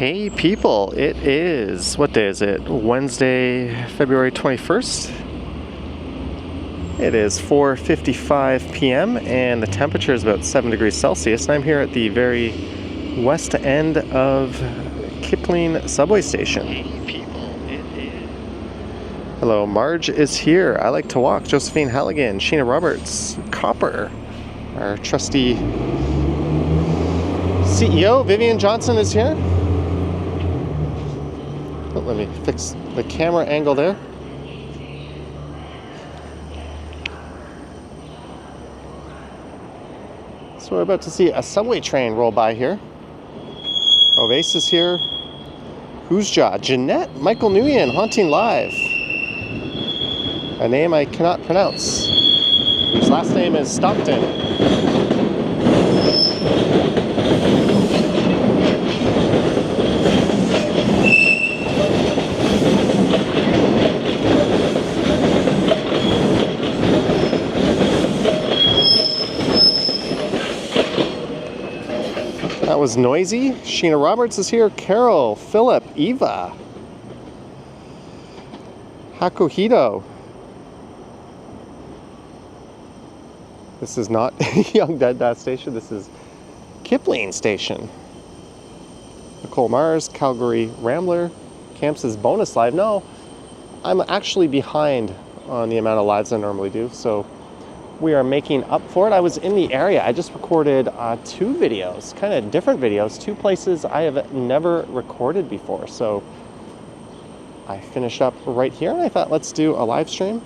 Hey people, it is, what day is it? Wednesday, February 21st. It is 4:55 p.m. and the temperature is about 7 degrees Celsius. And I'm here at the very west end of Kipling subway station. Hey people, it is. Hello, Marge is here. I like to walk. Josephine Halligan, Sheena Roberts, Copper, our trusty CEO, Vivian Johnson is here. Oh, let me fix the camera angle there. So we're about to see a subway train roll by here. Ovace is here. Hoosja, Jeanette, Michael Nguyen, Haunting Live. A name I cannot pronounce. His last name is Stockton. That was noisy. Sheena Roberts is here. Carol, Philip, Eva, Hakuhito. This is not Young Dundas Station. This is Kipling Station. Nicole Mars, Calgary Rambler. Camps' bonus live. No, I'm actually behind on the amount of lives I normally do, so we are making up for it. I was in the area. I just recorded 2 videos, kind of different videos, 2 places I have never recorded before. So I finished up right here and I thought, let's do a live stream.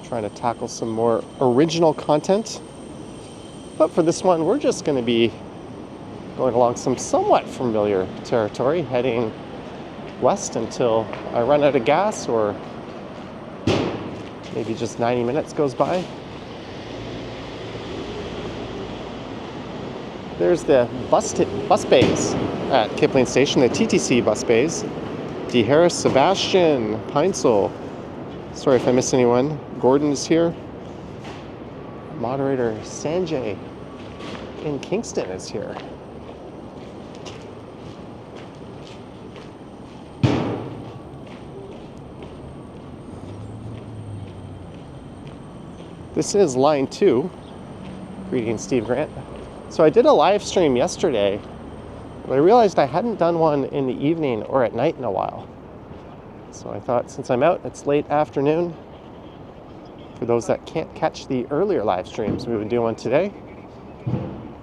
Trying to tackle some more original content. But for this one, we're just going to be going along some somewhat familiar territory, heading west until I run out of gas or maybe just 90 minutes goes by. There's the bus bays at Kipling Station, the TTC bus bays. D. Harris, Sebastian, Peinsel. Sorry if I missed anyone. Gordon is here. Moderator Sanjay in Kingston is here. This is line 2. Greetings, Steve Grant. So I did a live stream yesterday, but I realized I hadn't done one in the evening or at night in a while. So I thought, since I'm out, it's late afternoon. For those that can't catch the earlier live streams, we would do one today.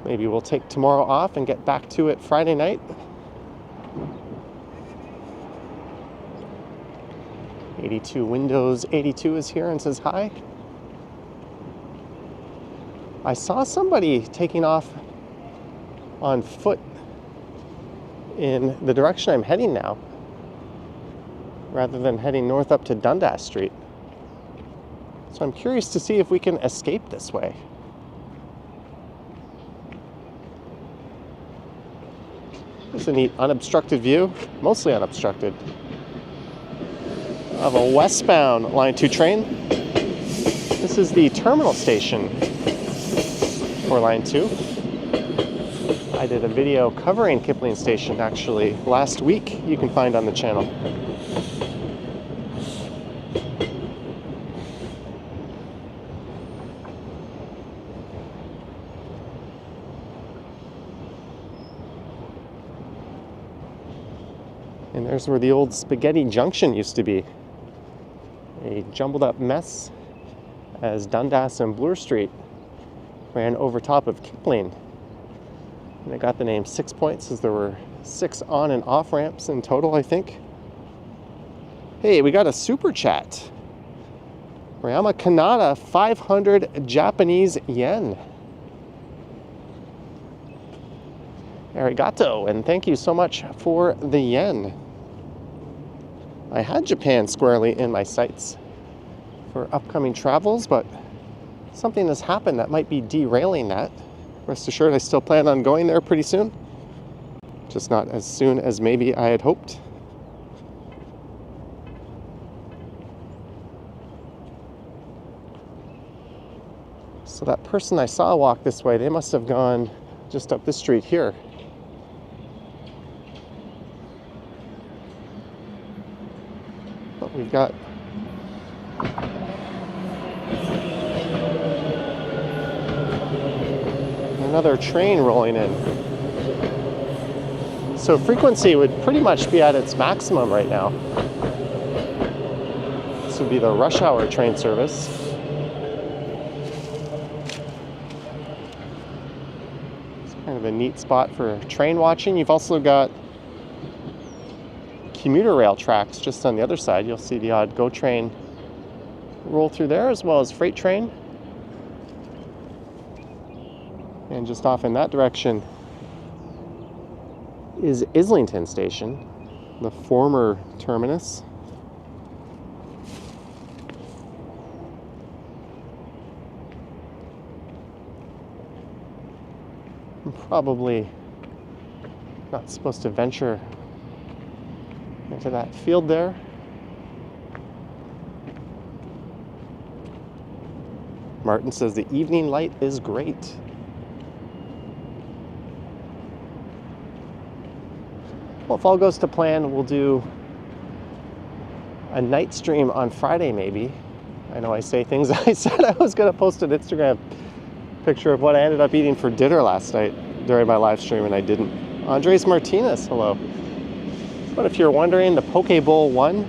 Maybe we'll take tomorrow off and get back to it Friday night. 82 Windows 82 is here and says hi. I saw somebody taking off on foot in the direction I'm heading now, rather than heading north up to Dundas Street. So I'm curious to see if we can escape this way. There's a neat unobstructed view, mostly unobstructed, of a westbound Line 2 train. This is the terminal station for Line 2. I did a video covering Kipling Station actually last week. You can find on the channel. And there's where the old Spaghetti Junction used to be. A jumbled up mess as Dundas and Bloor Street ran over top of Kipling. And I got the name 6 Points as there were 6 on and off ramps in total, I think. Hey, we got a super chat. Ryama Kanata, 500 Japanese yen. Arigato, and thank you so much for the yen. I had Japan squarely in my sights for upcoming travels, but something has happened that might be derailing that. Rest assured, I still plan on going there pretty soon. Just not as soon as maybe I had hoped. So that person I saw walk this way, they must have gone just up this street here. we've got another train rolling in. So frequency would pretty much be at its maximum right now. This would be the rush hour train service. It's kind of a neat spot for train watching. You've also got commuter rail tracks just on the other side. You'll see the odd GO train roll through there, as well as freight train. And just off in that direction is Islington Station, the former terminus. I'm probably not supposed to venture into that field there. Martin says the evening light is great. Well, if all goes to plan, we'll do a night stream on Friday, maybe. I know I say things. I said I was going to post an Instagram picture of what I ended up eating for dinner last night during my live stream, and I didn't. Andres Martinez, hello. But if you're wondering, the Poke Bowl won.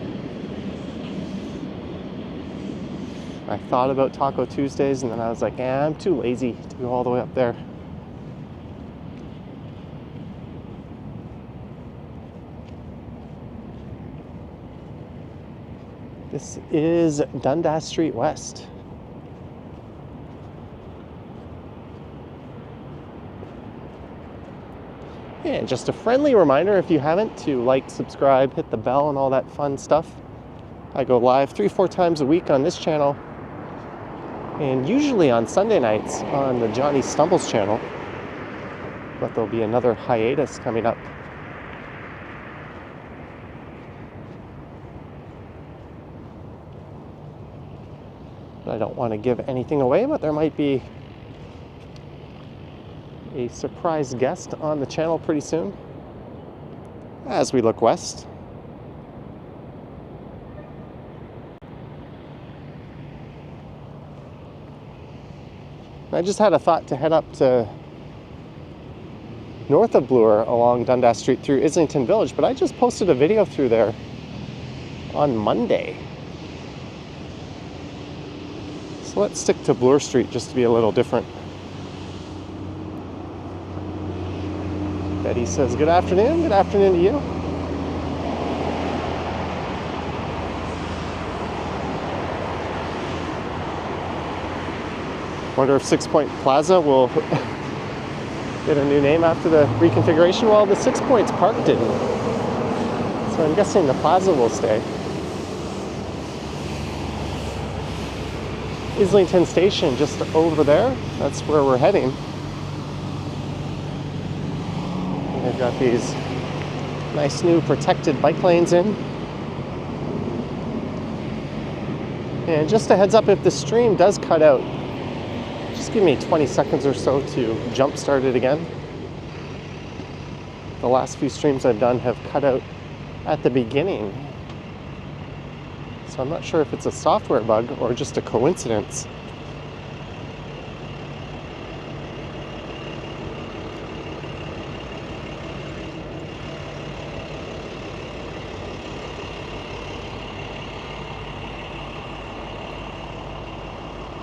I thought about Taco Tuesdays, and then I was like, I'm too lazy to go all the way up there. This is Dundas Street West. And just a friendly reminder, if you haven't, to like, subscribe, hit the bell, and all that fun stuff. I go live 3-4 times a week on this channel, and usually on Sunday nights on the Johnny Stumbles channel. But there'll be another hiatus coming up. I don't want to give anything away, but there might be a surprise guest on the channel pretty soon as we look west. I just had a thought to head up to north of Bloor along Dundas Street through Islington Village, but I just posted a video through there on Monday. So let's stick to Bloor Street just to be a little different. Betty says, good afternoon. Good afternoon to you. Wonder if 6 Point Plaza will get a new name after the reconfiguration. Well, the 6 Points Park didn't. So I'm guessing the plaza will stay. Islington Station just over there. That's where we're heading. And they've got these nice new protected bike lanes in. And just a heads up, if the stream does cut out, just give me 20 seconds or so to jump start it again. The last few streams I've done have cut out at the beginning. So I'm not sure if it's a software bug or just a coincidence.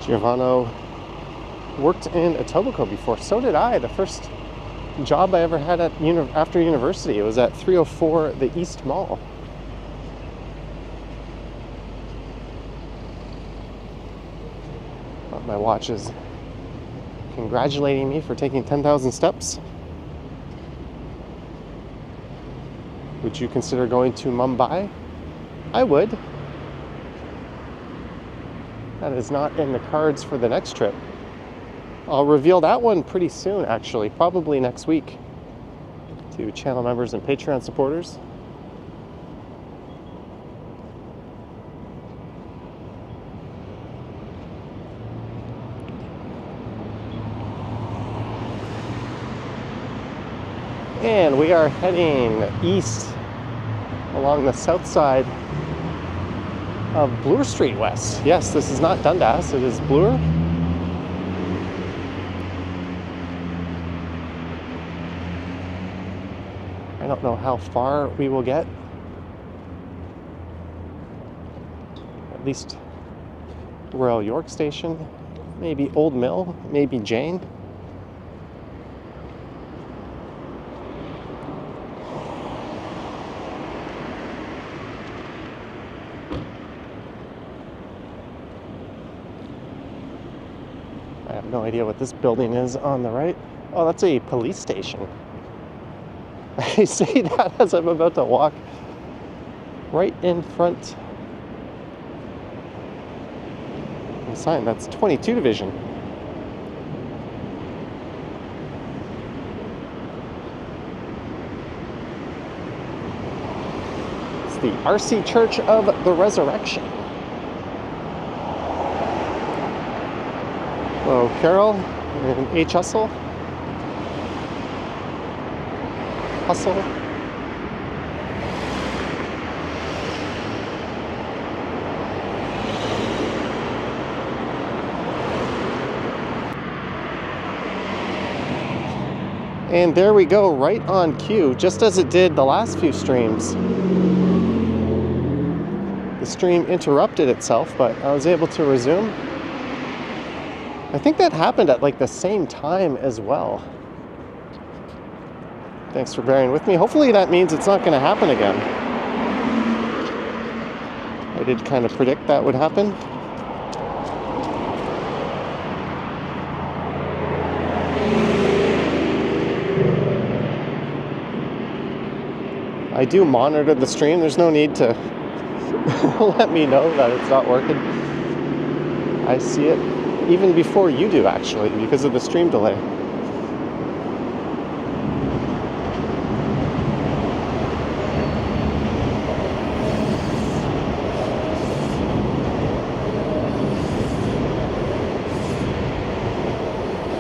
Giovanni worked in Etobicoke before. So did I. The first job I ever had at after university, it was at 304 the East Mall. My watch is congratulating me for taking 10,000 steps. Would you consider going to Mumbai? I would. That is not in the cards for the next trip. I'll reveal that one pretty soon, actually, probably next week, to channel members and Patreon supporters. And we are heading east along the south side of Bloor Street West. Yes, this is not Dundas, it is Bloor. I don't know how far we will get. At least Royal York Station, maybe Old Mill, maybe Jane. I have no idea what this building is on the right. Oh, that's a police station. I say that as I'm about to walk right in front. The sign, that's 22 Division. It's the RC Church of the Resurrection. Hello, Carol and H. Hustle. And there we go, right on cue, just as it did the last few streams. The stream interrupted itself, but I was able to resume. I think that happened at like the same time as well. Thanks for bearing with me. Hopefully that means it's not going to happen again. I did kind of predict that would happen. I do monitor the stream. There's no need to let me know that it's not working. I see it even before you do, actually, because of the stream delay.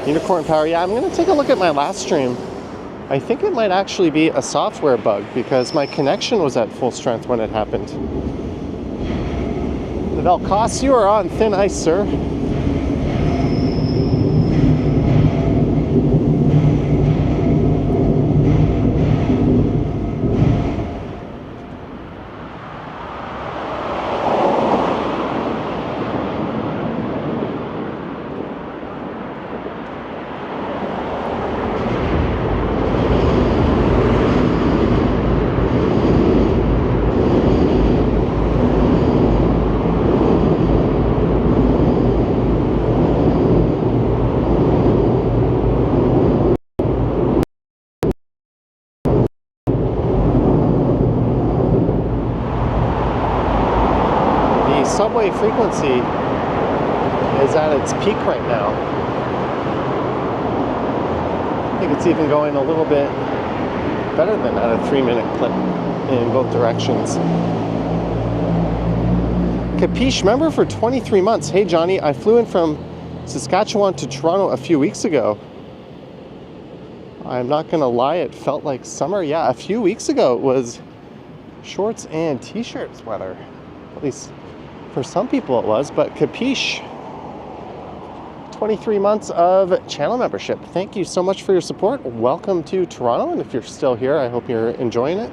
Unicorn Power, yeah, I'm going to take a look at my last stream. I think it might actually be a software bug because my connection was at full strength when it happened. The Valcos, you are on thin ice, sir. Subway frequency is at its peak right now. I think it's even going a little bit better than at a 3-minute clip in both directions. Capiche member for 23 months. Hey Johnny, I flew in from Saskatchewan to Toronto a few weeks ago. I'm not gonna lie, it felt like summer. Yeah, a few weeks ago it was shorts and t-shirts weather. At least for some people it was, but Capiche, 23 months of channel membership. Thank you so much for your support. Welcome to Toronto, and if you're still here, I hope you're enjoying it.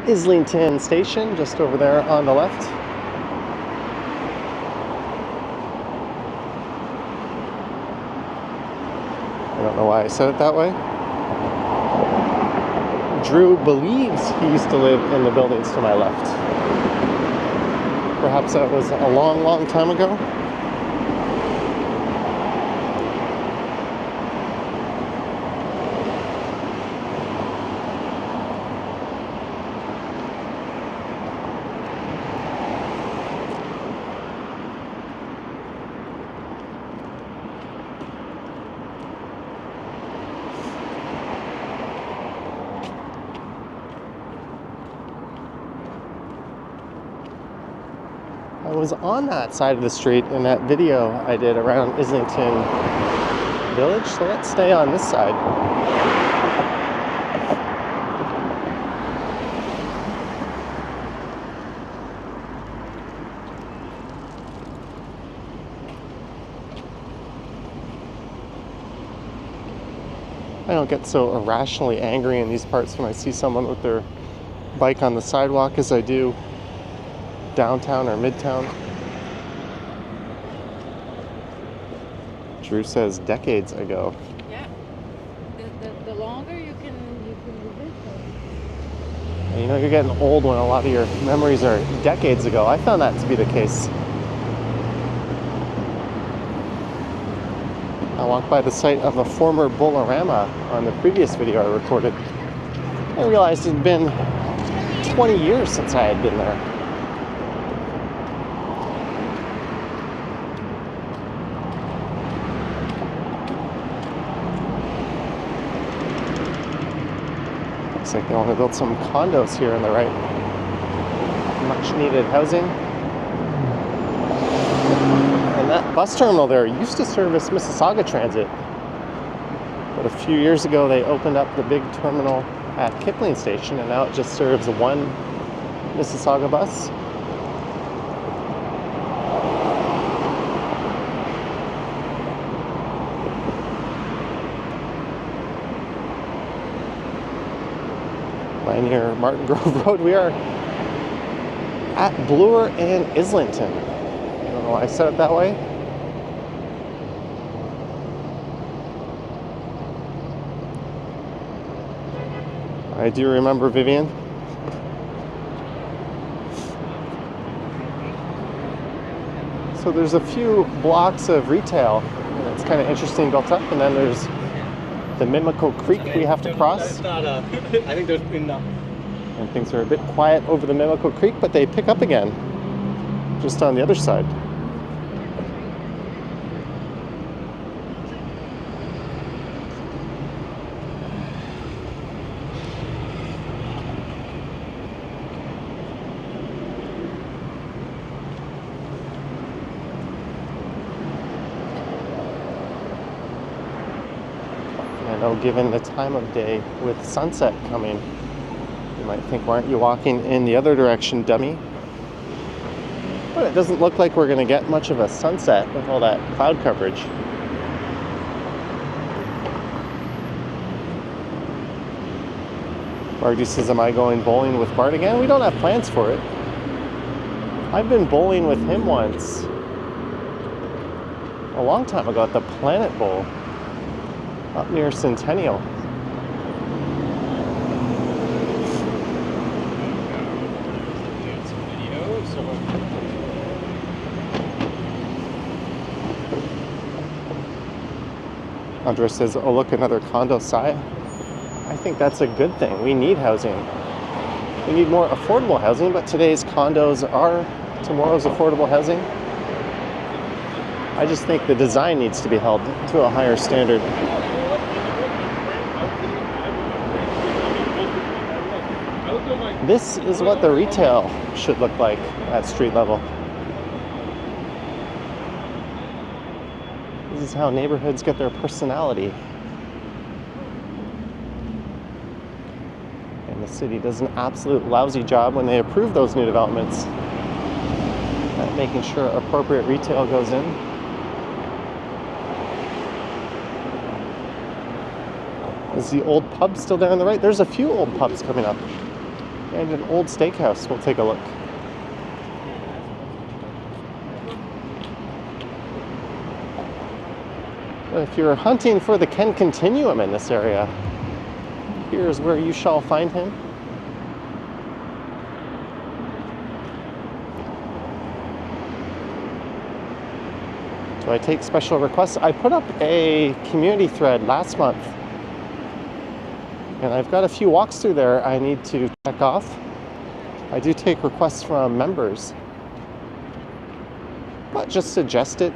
Islington Station, just over there on the left. I don't know why I said it that way. Drew believes he used to live in the buildings to my left. Perhaps that was a long, long time ago. I was on that side of the street in that video I did around Islington Village, so let's stay on this side. I don't get so irrationally angry in these parts when I see someone with their bike on the sidewalk as I do downtown or midtown. Drew says decades ago. Yeah. The longer you can resist it. And you know, you're getting old when a lot of your memories are decades ago. I found that to be the case. I walked by the site of a former Bolorama on the previous video I recorded. I realized it had been 20 years since I had been there. Looks like they want to build some condos here on the right. Much needed housing. And that bus terminal there used to service Mississauga Transit. But a few years ago they opened up the big terminal at Kipling Station, and now it just serves one Mississauga bus. Near Martin Grove Road. We are at Bloor and Islington. I don't know why I said it that way. I do remember Vivian. So there's a few blocks of retail that's kind of interesting built up, and then there's the Mimico Creek we have to cross. I think there's enough. And things are a bit quiet over the Mimico Creek, but they pick up again just on the other side. I know, given the time of day with sunset coming, you might think, why aren't you walking in the other direction, dummy? But it doesn't look like we're going to get much of a sunset with all that cloud coverage. Margie says, am I going bowling with Bart again? We don't have plans for it. I've been bowling with him once, a long time ago, at the Planet Bowl up near Centennial. Andres says, oh look, another condo site. I think that's a good thing. We need housing. We need more affordable housing, but today's condos are tomorrow's affordable housing. I just think the design needs to be held to a higher standard. This is what the retail should look like at street level. This is how neighborhoods get their personality. And the city does an absolute lousy job when they approve those new developments at making sure appropriate retail goes in. Is the old pub still there on the right? There's a few old pubs coming up. And an old steakhouse. We'll take a look. If you're hunting for the Ken Continuum in this area, here's where you shall find him. Do I take special requests? I put up a community thread last month, and I've got a few walks through there I need to check off. I do take requests from members, but just suggest it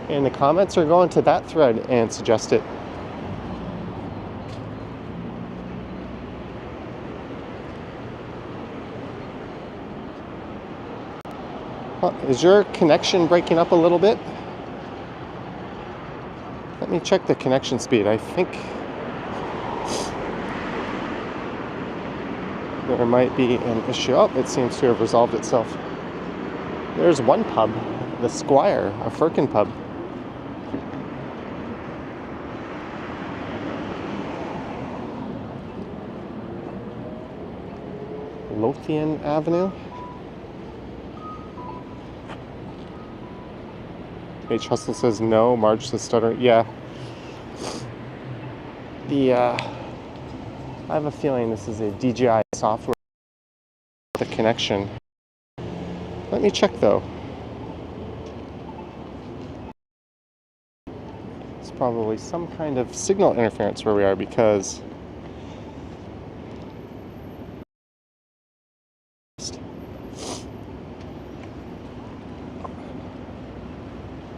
in the comments or go into that thread and suggest it. Is your connection breaking up a little bit? Let me check the connection speed. I think there might be an issue. Oh, it seems to have resolved itself. There's one pub, the Squire, a Firkin pub. Lothian Avenue. H. Hustle says no. Marge says stuttering. Yeah. I have a feeling this is a DJI software. The connection. Let me check though. It's probably some kind of signal interference where we are because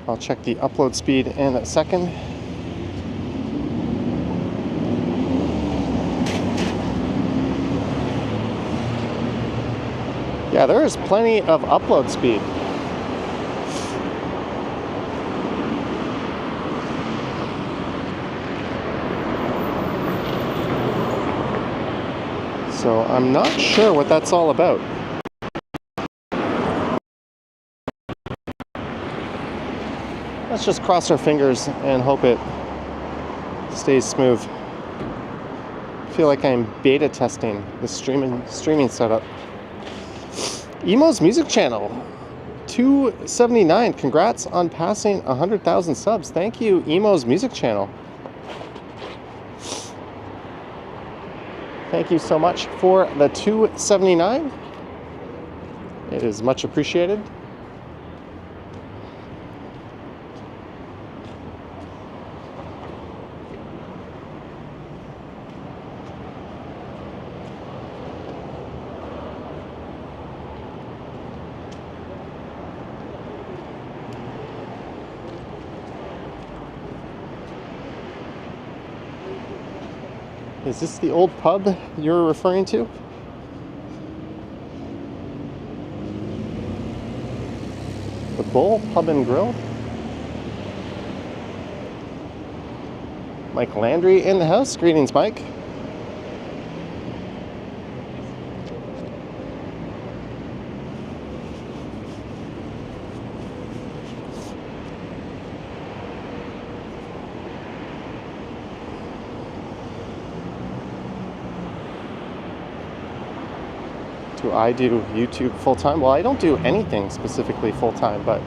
I'll check the upload speed in a second. Yeah, there is plenty of upload speed. So I'm not sure what that's all about. Let's just cross our fingers and hope it stays smooth. I feel like I'm beta testing the streaming setup. Emo's music channel, 279. Congrats on passing 100,000 subs. Thank you, Emo's music channel. Thank you so much for the 279. It is much appreciated. Is this the old pub you're referring to? The Bull Pub and Grill? Mike Landry in the house. Greetings, Mike. Do I do YouTube full-time? Well, I don't do anything specifically full-time, but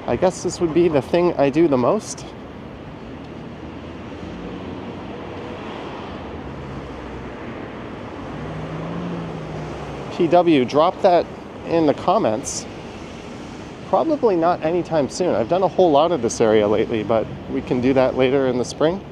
I guess this would be the thing I do the most. PW, drop that in the comments. Probably not anytime soon. I've done a whole lot of this area lately, but we can do that later in the spring.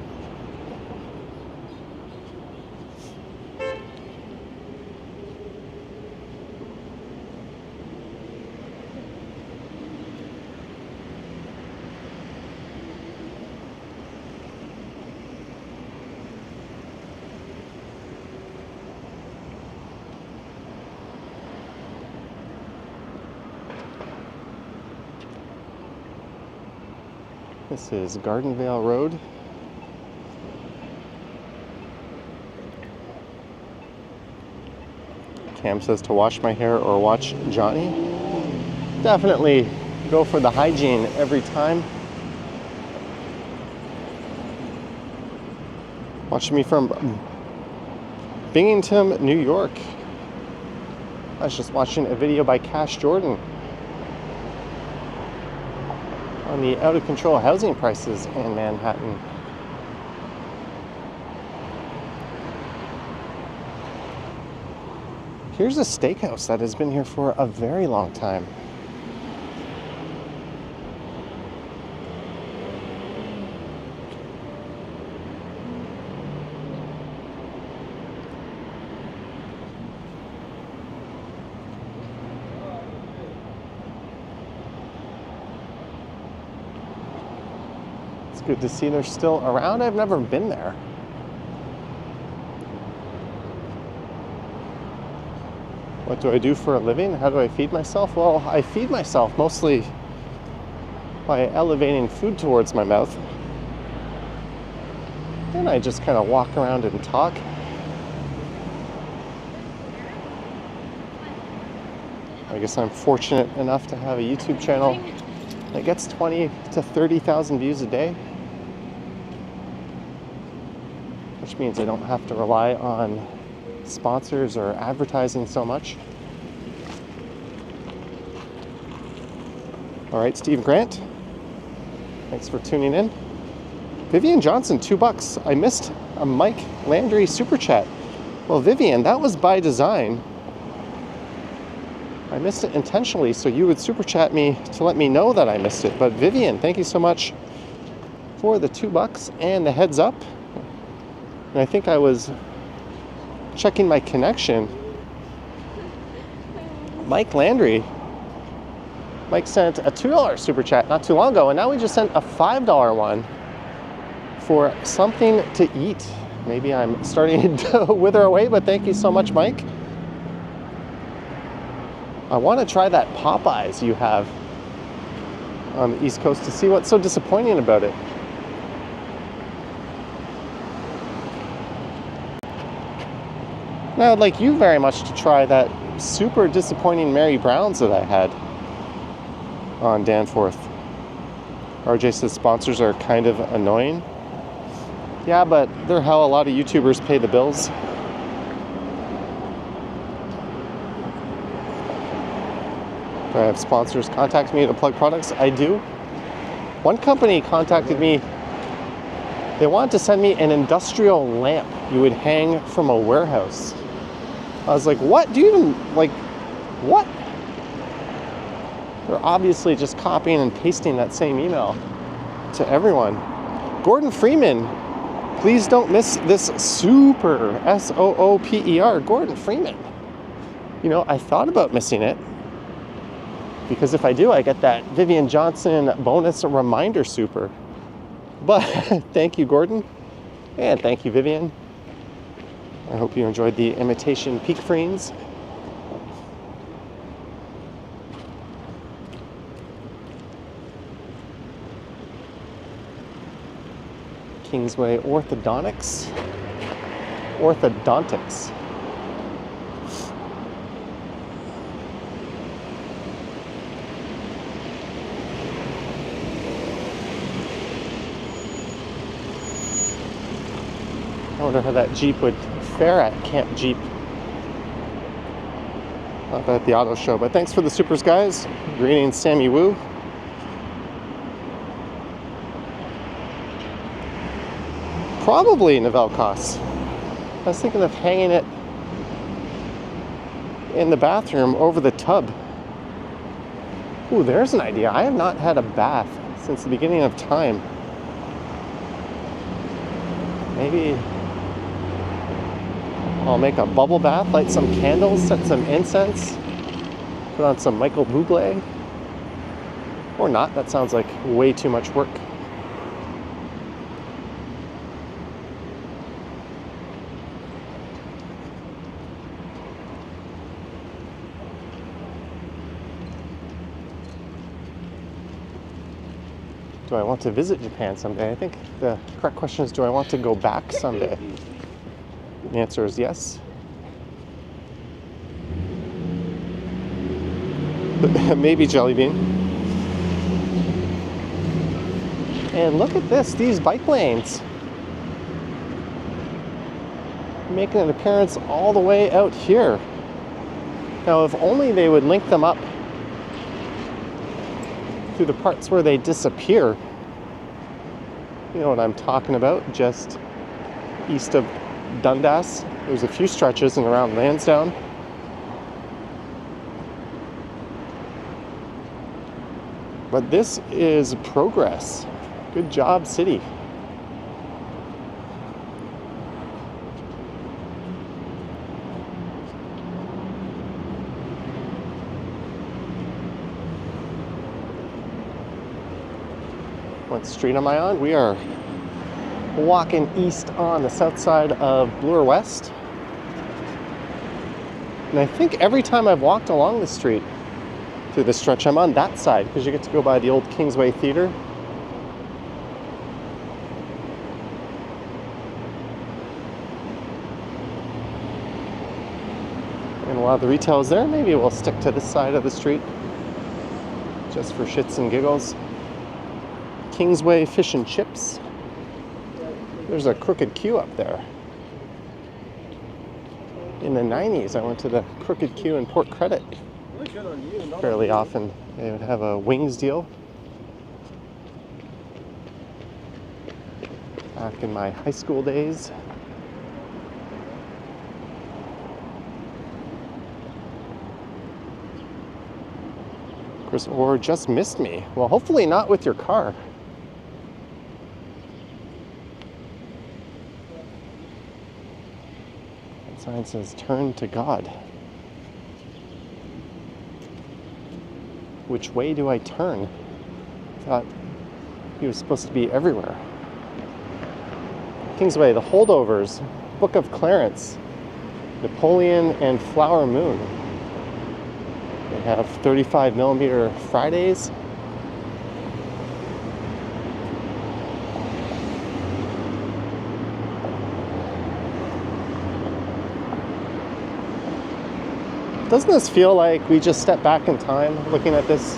This is Gardenvale Road. Cam says to wash my hair or watch Johnny. Definitely go for the hygiene every time. Watching me from Binghamton, New York. I was just watching a video by Cash Jordan on the out-of-control housing prices in Manhattan. Here's a steakhouse that has been here for a very long time. Good to see they're still around. I've never been there. What do I do for a living? How do I feed myself? Well, I feed myself mostly by elevating food towards my mouth. And I just kind of walk around and talk. I guess I'm fortunate enough to have a YouTube channel that gets 20 to 30,000 views a day, which means I don't have to rely on sponsors or advertising so much. All right, Steve Grant, thanks for tuning in. Vivian Johnson, $2. I missed a Mike Landry super chat. Well, Vivian, that was by design. I missed it intentionally, so you would super chat me to let me know that I missed it. But Vivian, thank you so much for the $2 and the heads up. And I think I was checking my connection. Mike Landry. Mike sent a $2 super chat not too long ago, and now we just sent a $5 one for something to eat. Maybe I'm starting to wither away, but thank you so much, Mike. I want to try that Popeyes you have on the East Coast to see what's so disappointing about it. Now, I'd like you very much to try that super disappointing Mary Brown's that I had on Danforth. RJ says sponsors are kind of annoying. Yeah, but they're how a lot of YouTubers pay the bills. Do I have sponsors contact me to plug products? I do. One company contacted me. They wanted to send me an industrial lamp you would hang from a warehouse. I was like, what? Do you even, like, what? They're obviously just copying and pasting that same email to everyone. Gordon Freeman, please don't miss this super SOOPER. Gordon Freeman. You know, I thought about missing it, because if I do, I get that Vivian Johnson bonus reminder super. But thank you, Gordon. And thank you, Vivian. I hope you enjoyed the imitation peak freens. Kingsway Orthodontics. Orthodontics. I wonder how that Jeep would fare at Camp Jeep. Not at the auto show, but thanks for the supers, guys. Greetings, Sammy Woo. Probably Novelcos. I was thinking of hanging it in the bathroom over the tub. Ooh, there's an idea. I have not had a bath since the beginning of time. Maybe I'll make a bubble bath, light some candles, set some incense, put on some Michael Bublé. Or not, that sounds like way too much work. Do I want to visit Japan someday? I think the correct question is, do I want to go back someday? The answer is yes. Maybe Jelly Bean. And look at this, these bike lanes. Making an appearance all the way out here. Now, if only they would link them up through the parts where they disappear. You know what I'm talking about, just east of Dundas. There's a few stretches and around Lansdowne. But this is progress. Good job, city. What street am I on? We are walking east on the south side of Bloor West. And I think every time I've walked along the street through the stretch, I'm on that side because you get to go by the old Kingsway Theater. And while the retail is there, maybe we'll stick to this side of the street just for shits and giggles. Kingsway Fish and Chips. There's a Crooked Q up there. In the 90s, I went to the Crooked Q in Port Credit fairly often. They would have a wings deal. Back in my high school days. Chris Orr just missed me. Well, hopefully not with your car. That sign says, turn to God. Which way do I turn? I thought he was supposed to be everywhere. Kingsway, the Holdovers, Book of Clarence, Napoleon, and Flower Moon. They have 35mm Fridays. Doesn't this feel like we just stepped back in time looking at this?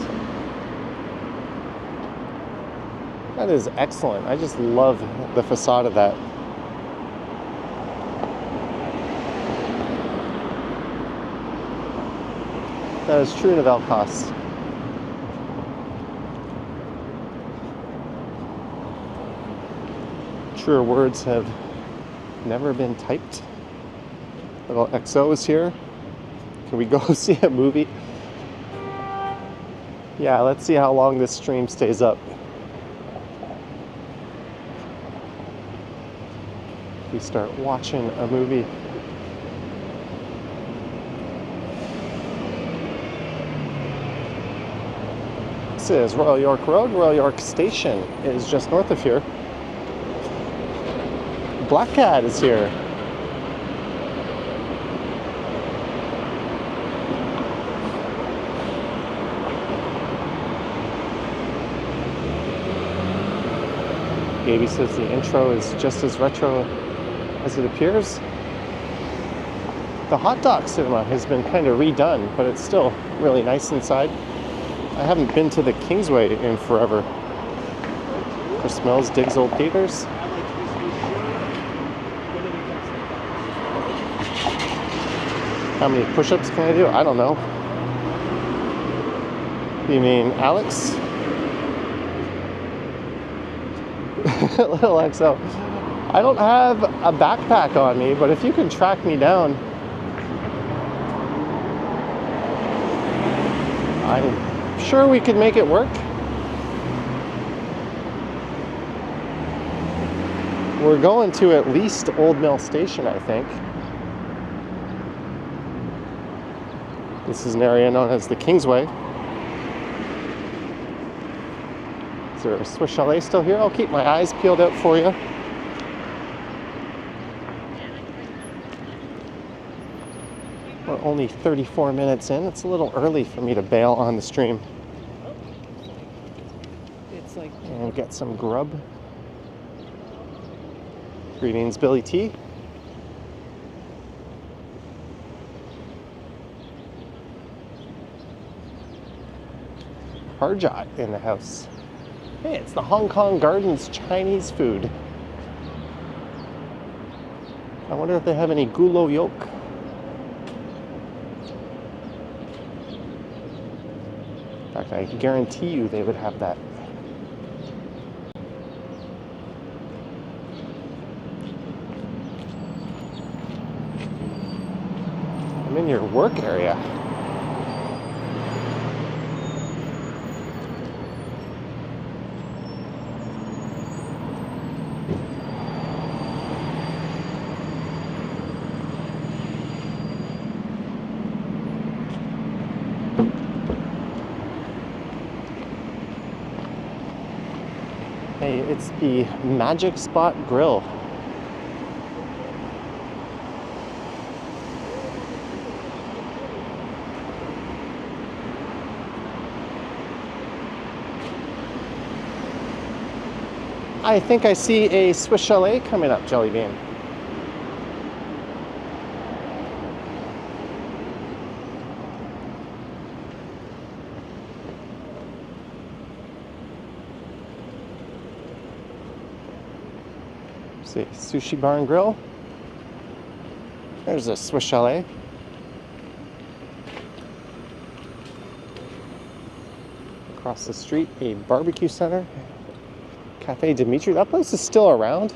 That is excellent. I just love the facade of that. That is true Nouvelle Coste. Truer words have never been typed. Little XO is here. Can we go see a movie? Yeah, let's see how long this stream stays up. We start watching a movie. This is Royal York Road. Royal York Station is just north of here. Black Cat is here. Gaby says the intro is just as retro as it appears. The hot dog cinema has been kind of redone, but it's still really nice inside. I haven't been to the Kingsway in forever. Chris Mills digs old theaters. How many push-ups can I do? I don't know. You mean Alex? Little XO. I don't have a backpack on me, but if you can track me down, I'm sure we could make it work. We're going to at least Old Mill Station, I think. This is an area known as the Kingsway. Is there a Swiss Chalet still here? I'll keep my eyes peeled out for you. We're only 34 minutes in. It's a little early for me to bail on the stream. It's like And get some grub. Greetings, Billy T. Harjot in the house. Hey, it's the Hong Kong Gardens Chinese food. I wonder if they have any gulo yolk. In fact, I guarantee you they would have that. I'm in your work area. Hey, it's the Magic Spot Grill. I think I see a Swiss Chalet coming up, Jelly Bean. See, Sushi Bar and Grill. There's a Swiss Chalet. Across the street, a barbecue center. Cafe Dimitri. That place is still around.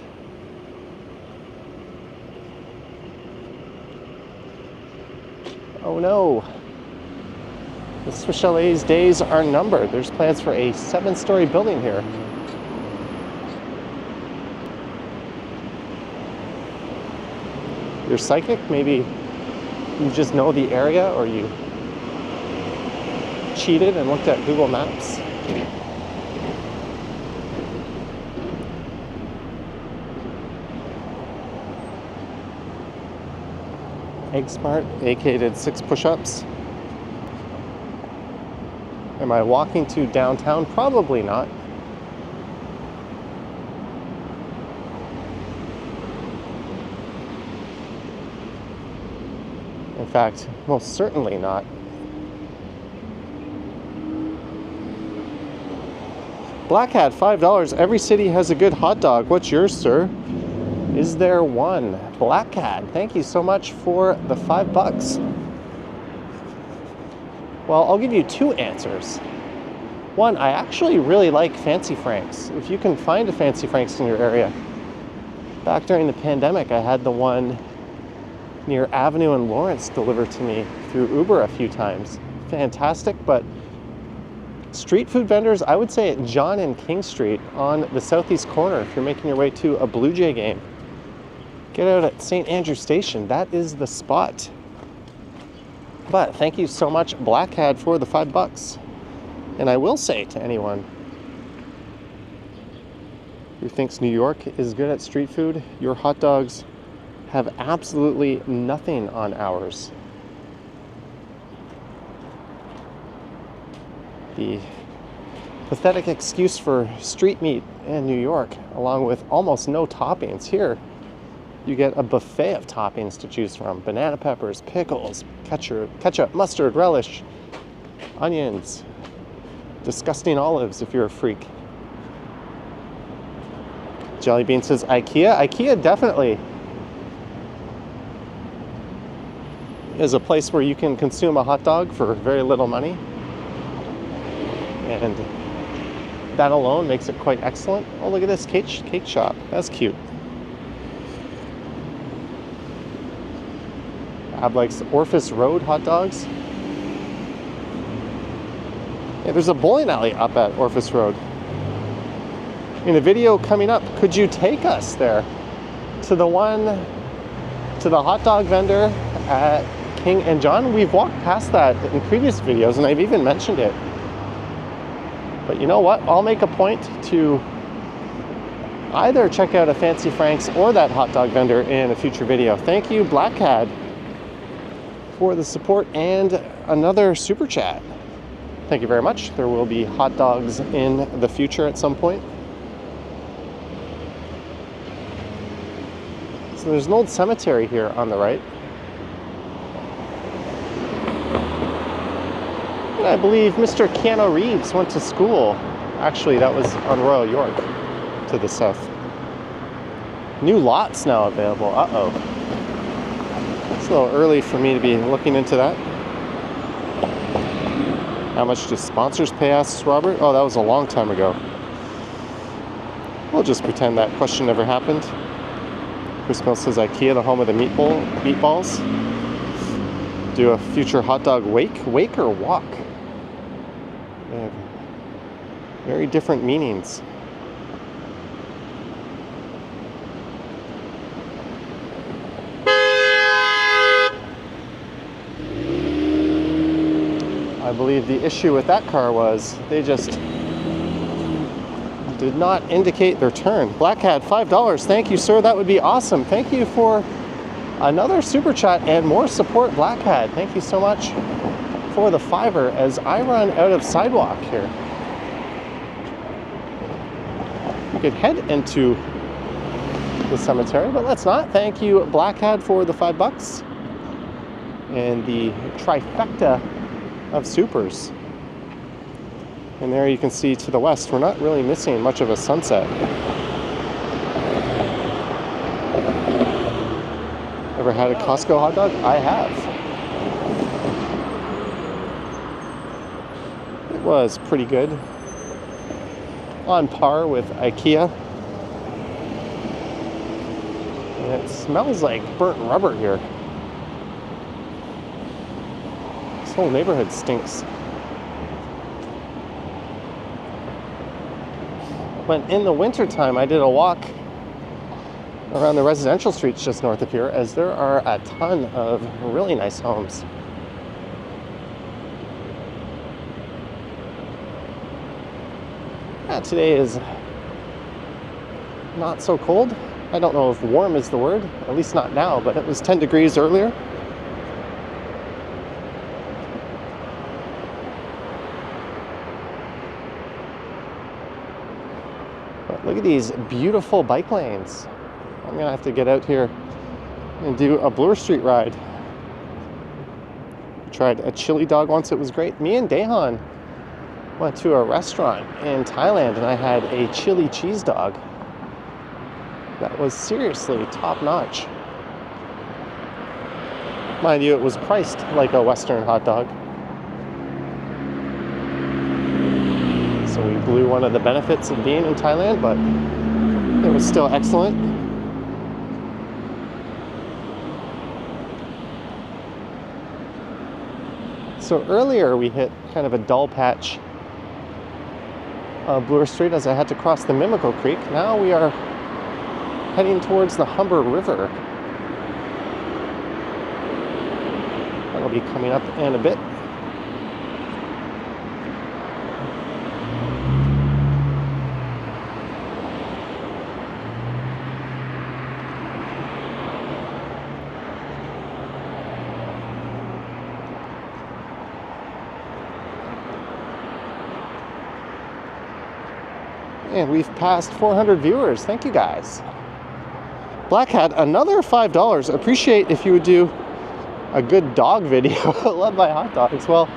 Oh no. The Swiss Chalet's days are numbered. There's plans for a 7-story building here. You're psychic? Maybe you just know the area, or you cheated and looked at Google Maps. Egg Smart, aka did 6 push-ups. Am I walking to downtown? Probably not. In fact, most certainly not. Black Hat, $5. Every city has a good hot dog. What's yours, sir? Is there one? Black Hat, thank you so much for the $5. Well, I'll give you 2 answers. One, I actually really like Fancy Franks. If you can find a Fancy Franks in your area. Back during the pandemic, I had the one near Avenue and Lawrence delivered to me through Uber a few times. Fantastic, but street food vendors, I would say at John and King Street on the southeast corner, if you're making your way to a Blue Jay game, get out at St. Andrew Station. That is the spot. But thank you so much, Black Hat, for the $5. And I will say to anyone who thinks New York is good at street food, your hot dogs have absolutely nothing on ours. The pathetic excuse for street meat in New York, along with almost no toppings. Here, you get a buffet of toppings to choose from. Banana peppers, pickles, ketchup, mustard, relish, onions, disgusting olives if you're a freak. Jelly Bean says IKEA. IKEA definitely is a place where you can consume a hot dog for very little money. And that alone makes it quite excellent. Oh, look at this cake shop. That's cute. Ab likes Orphis Road hot dogs. Yeah, there's a bowling alley up at Orphis Road. In a video coming up, could you take us there to the hot dog vendor at King and John? We've walked past that in previous videos and I've even mentioned it. But you know what? I'll make a point to either check out a Fancy Franks or that hot dog vendor in a future video. Thank you, Black Hat, for the support and another super chat. Thank you very much. There will be hot dogs in the future at some point. So there's an old cemetery here on the right. And I believe Mr. Keanu Reeves went to school. Actually, that was on Royal York to the south. New lots now available. Uh-oh. It's a little early for me to be looking into that. How much do sponsors pay, asks Robert? Oh, that was a long time ago. We'll just pretend that question never happened. Chris Mill says IKEA, the home of the meatballs. Do a future hot dog wake? Wake or walk? They have very different meanings. I believe the issue with that car was they just did not indicate their turn. Black Hat, $5. Thank you, sir. That would be awesome. Thank you for another super chat and more support, Black Hat. Thank you so much for the $5 as I run out of sidewalk here. could head into the cemetery, but let's not. Thank you, Blackhead, for the $5 and the trifecta of supers. And there you can see to the west, we're not really missing much of a sunset. Ever had a Costco hot dog? I have. It was pretty good. On par with IKEA. And it smells like burnt rubber here. This whole neighborhood stinks. But in the wintertime, I did a walk around the residential streets just north of here, as there are a ton of really nice homes. Yeah, today is not so cold. I don't know if warm is the word, at least not now, but it was 10 degrees earlier. But look at these beautiful bike lanes. I'm gonna have to get out here and do a Bloor Street ride. Tried a chili dog once, it was great. Me and Dehan went to a restaurant in Thailand and I had a chili cheese dog. That was seriously top notch. Mind you, it was priced like a Western hot dog. So we blew one of the benefits of being in Thailand, but it was still excellent. So earlier we hit kind of a dull patch Bloor Street as I had to cross the Mimico Creek. Now we are heading towards the Humber River. That'll be coming up in a bit. And we've passed 400 viewers. Thank you guys. Black Hat, another $5. Appreciate if you would do a good dog video. Love my hot dogs. Well,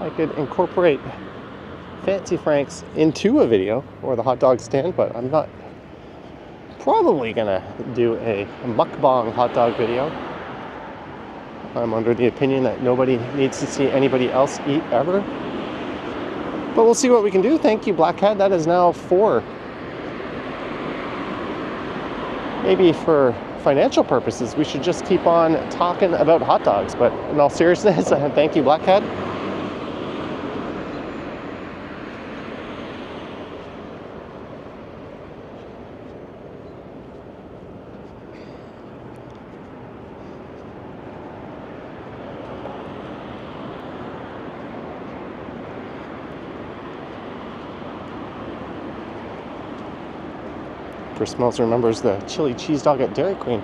I could incorporate Fancy Franks into a video or the hot dog stand, but I'm not probably gonna do a mukbang hot dog video. I'm under the opinion that nobody needs to see anybody else eat ever. But we'll see what we can do. Thank you, Black Hat. That is now 4. Maybe for financial purposes, we should just keep on talking about hot dogs. But in all seriousness, thank you, Black Hat. Smells remembers the chili cheese dog at Dairy Queen.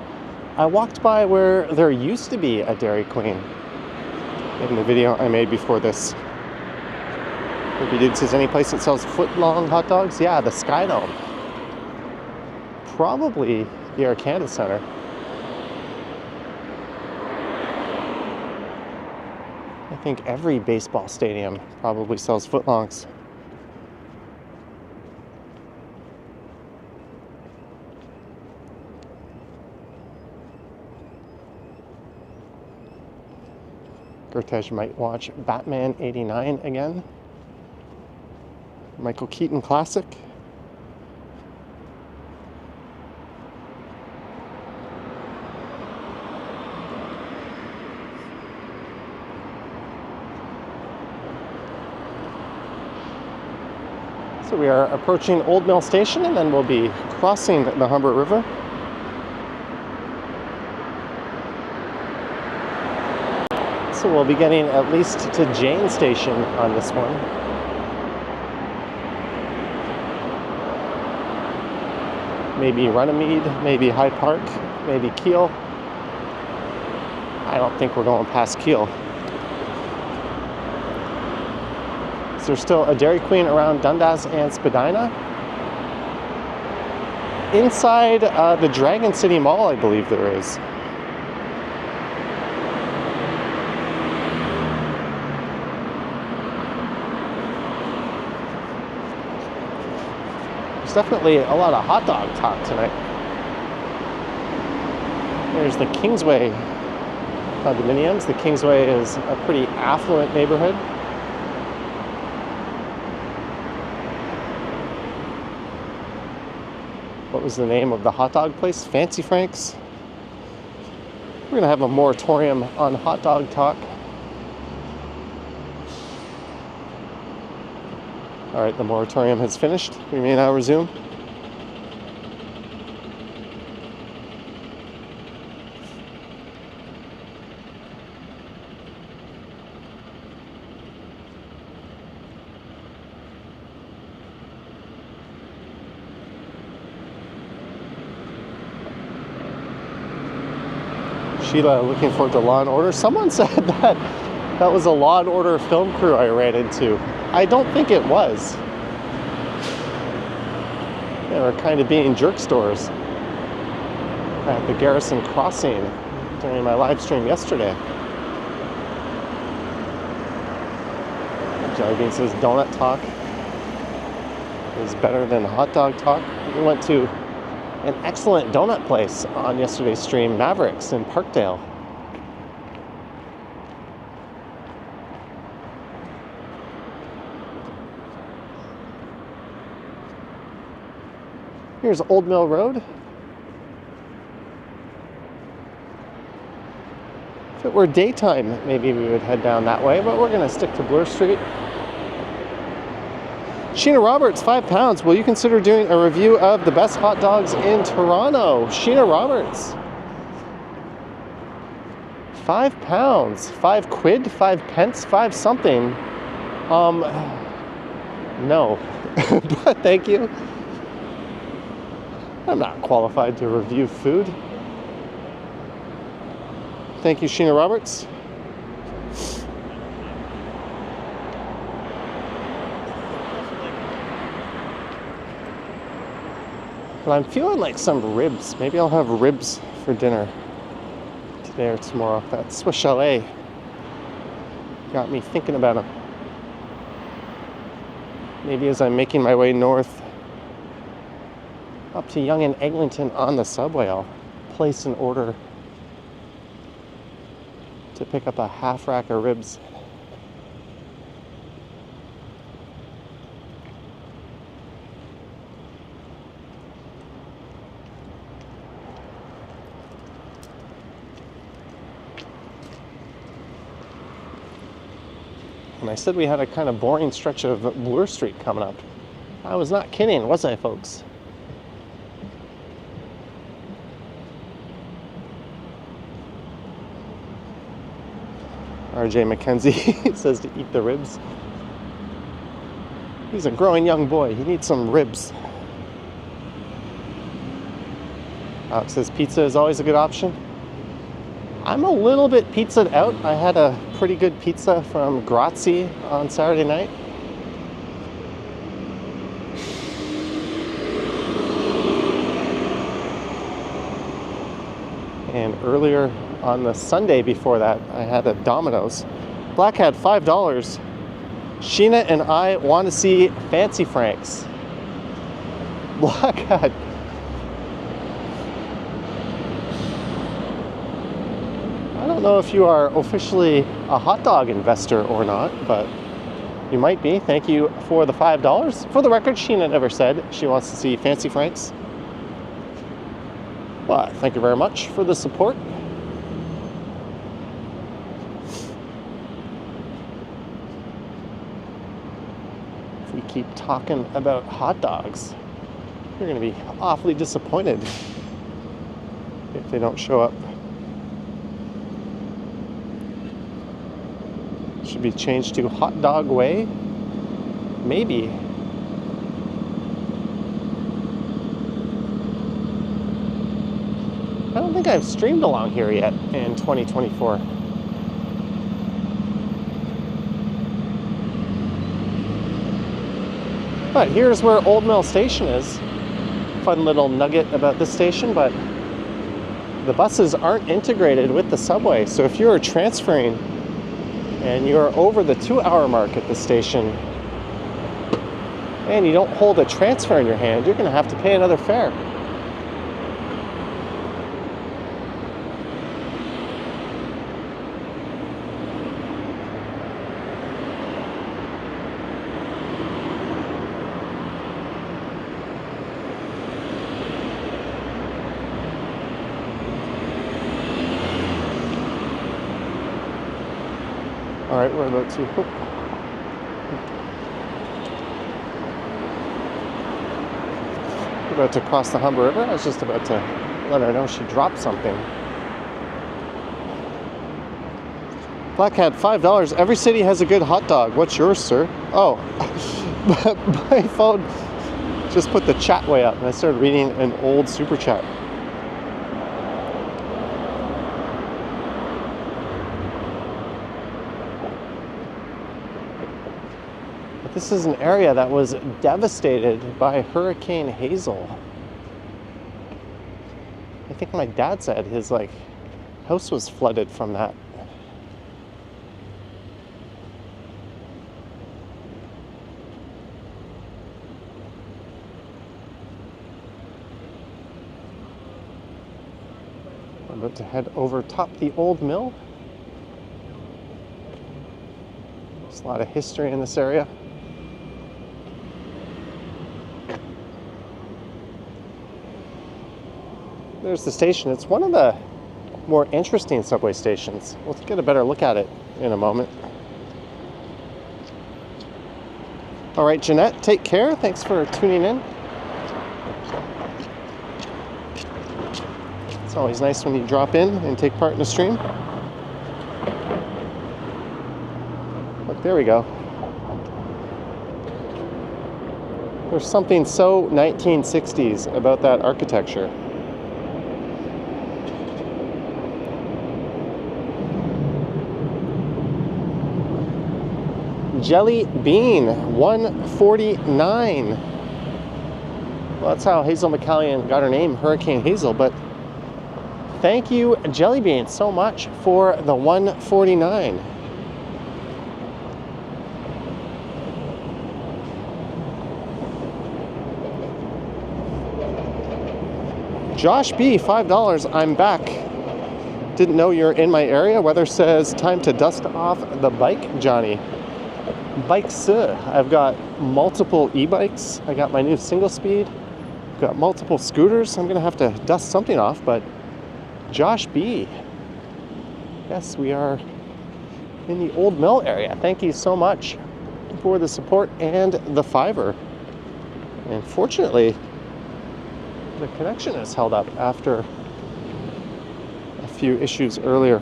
I walked by where there used to be a Dairy Queen in the video I made before this. If you did says any place that sells foot-long hot dogs, yeah, the Sky Dome. Probably the Air Canada Center. I think every baseball stadium probably sells footlongs. Gertej might watch Batman 89 again. Michael Keaton classic. So we are approaching Old Mill Station and then we'll be crossing the Humber River. So we'll be getting at least to Jane Station on this one. Maybe Runnymede, maybe High Park, maybe Kiel. I don't think we're going past Kiel. Is there still a Dairy Queen around Dundas and Spadina? Inside the Dragon City Mall, I believe there is. There's definitely a lot of hot dog talk tonight. There's the Kingsway condominiums. The Kingsway is a pretty affluent neighborhood. What was the name of the hot dog place? Fancy Frank's. We're going to have a moratorium on hot dog talk. All right, the moratorium has finished. We may now resume. Sheila looking forward to Law and Order. Someone said that was a Law and Order film crew I ran into. I don't think it was. They were kind of being jerk stores at the Garrison Crossing during my live stream yesterday. Jellybean says donut talk is better than hot dog talk. We went to an excellent donut place on yesterday's stream, Mavericks in Parkdale. Here's Old Mill Road. If it were daytime, maybe we would head down that way, but we're gonna stick to Bloor Street. Sheena Roberts, £5. Will you consider doing a review of the best hot dogs in Toronto? Sheena Roberts. £5. 5 quid? 5 pence? 5 something. No. But thank you. I'm not qualified to review food. Thank you, Sheena Roberts. But I'm feeling like some ribs. Maybe I'll have ribs for dinner today or tomorrow. That Swiss Chalet got me thinking about them. Maybe as I'm making my way north up to Yonge and Eglinton on the subway, I'll place an order to pick up a half rack of ribs. And I said we had a kind of boring stretch of Bloor Street coming up. I was not kidding, was I, folks? RJ McKenzie says to eat the ribs. He's a growing young boy. He needs some ribs. Alex says pizza is always a good option. I'm a little bit pizzaed out. I had a pretty good pizza from Grazie on Saturday night. And earlier on the Sunday before that, I had a Domino's. Black had $5. Sheena and I want to see Fancy Frank's. Black had I don't know if you are officially a hot dog investor or not, but you might be. Thank you for the $5. For the record, Sheena never said she wants to see Fancy Frank's. But thank you very much for the support. If we keep talking about hot dogs, you're going to be awfully disappointed if they don't show up. Should be changed to Hot Dog Way. Maybe. I don't think I've streamed along here yet in 2024. But here's where Old Mill Station is. Fun little nugget about this station, but the buses aren't integrated with the subway. So if you're transferring and you're over the 2-hour mark at the station and you don't hold a transfer in your hand, you're going to have to pay another fare. All right, we're about to. We're about to cross the Humber River. I was just about to let her know she dropped something. Black Hat, $5. Every city has a good hot dog. What's yours, sir? Oh, my phone just put the chat way up, and I started reading an old super chat. This is an area that was devastated by Hurricane Hazel. I think my dad said his house was flooded from that. I'm about to head over top the old mill. There's a lot of history in this area. There's the station. It's one of the more interesting subway stations. We'll get a better look at it in a moment. All right, Jeanette, take care. Thanks for tuning in. It's always nice when you drop in and take part in the stream. Look, there we go. There's something so 1960s about that architecture. Jelly Bean, $1.49. Well, that's how Hazel McCallion got her name, Hurricane Hazel, but thank you, Jelly Bean, so much for the $1.49. Josh B, $5. I'm back. Didn't know you're in my area. Weather says time to dust off the bike, Johnny. Bikes, I've got multiple e-bikes. I got my new single speed. Got multiple scooters. I'm gonna have to dust something off, but Josh B. Yes, we are in the Old Mill area. Thank you so much for the support and the $5. And fortunately, the connection is held up after a few issues earlier.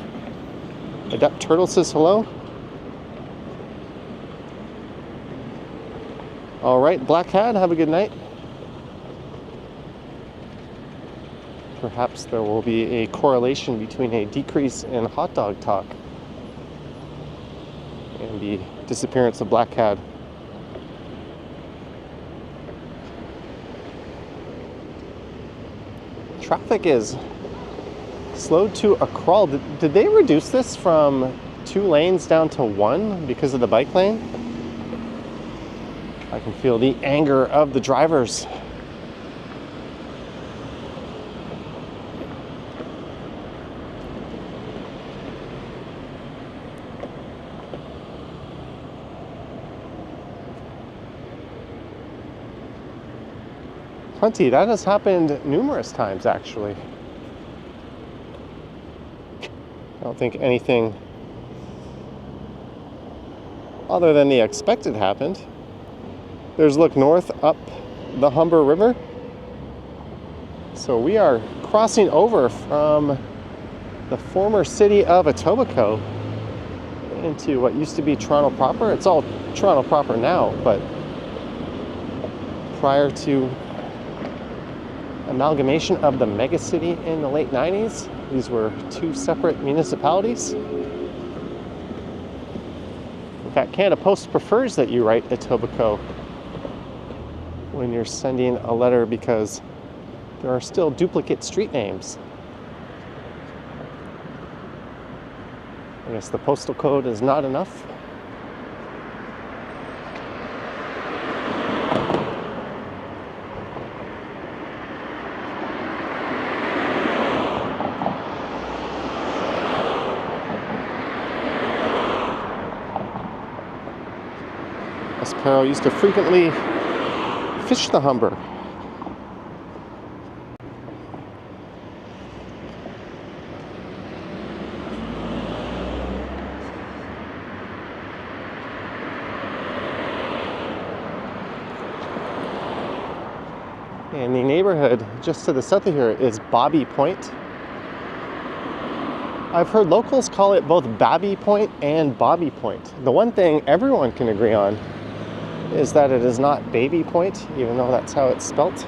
Adept Turtle says hello. All right, Black Hat, have a good night. Perhaps there will be a correlation between a decrease in hot dog talk and the disappearance of Black Hat. Traffic is slowed to a crawl. Did they reduce this from 2 lanes down to 1 because of the bike lane? I can feel the anger of the drivers. Plenty. That has happened numerous times, actually. I don't think anything other than the expected happened. There's look north up the Humber River. So we are crossing over from the former city of Etobicoke into what used to be Toronto proper. It's all Toronto proper now, but prior to amalgamation of the megacity in the late 90s, these were 2 separate municipalities. In fact, Canada Post prefers that you write Etobicoke when you're sending a letter because there are still duplicate street names. I guess the postal code is not enough. Espero used to frequently fish the Humber. And the neighborhood just to the south of here is Bobby Point. I've heard locals call it both Babby Point and Bobby Point. The one thing everyone can agree on is that it is not Baby Point, even though that's how it's spelt.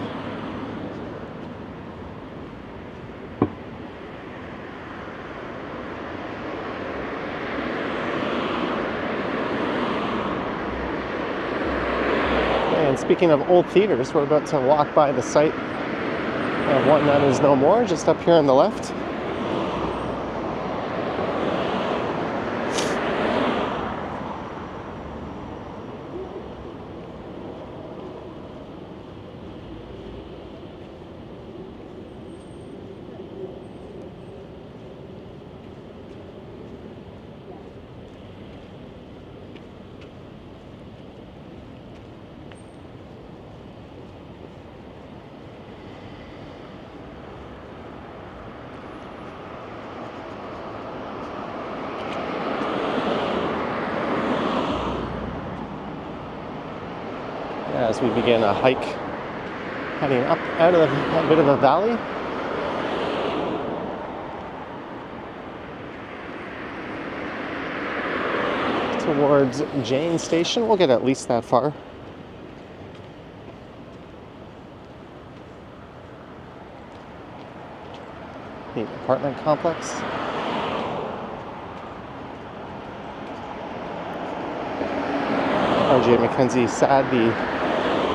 And speaking of old theaters, we're about to walk by the site of One That Is No More, just up here on the left. As we begin a hike heading up out of a bit of a valley. Towards Jane Station. We'll get at least that far. The apartment complex. RJ Mackenzie sad the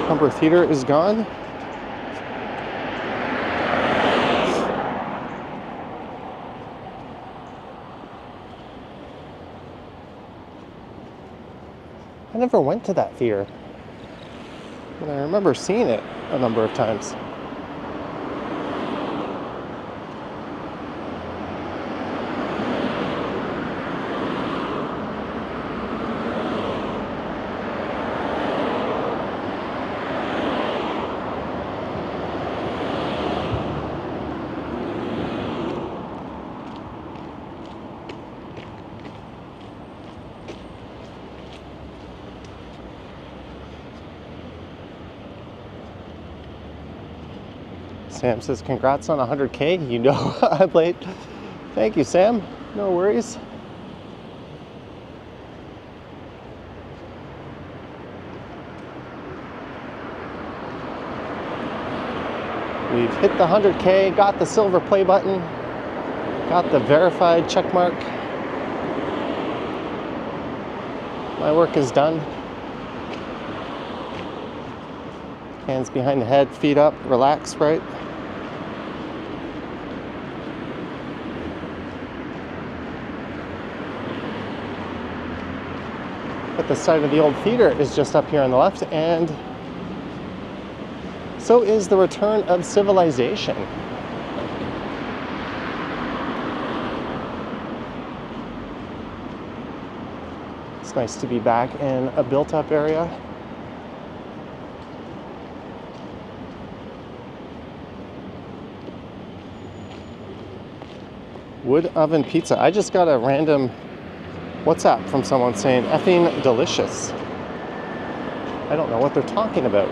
Humber Theater is gone. I never went to that theater, but I remember seeing it a number of times. Sam says, congrats on 100K. You know I'm late. Thank you, Sam. No worries. We've hit the 100K, got the silver play button, got the verified check mark. My work is done. Hands behind the head, feet up, relax, right? But the site of the old theater is just up here on the left, and so is the return of civilization. It's nice to be back in a built-up area. Wood oven pizza. I just got a random WhatsApp from someone saying effing delicious. I don't know what they're talking about.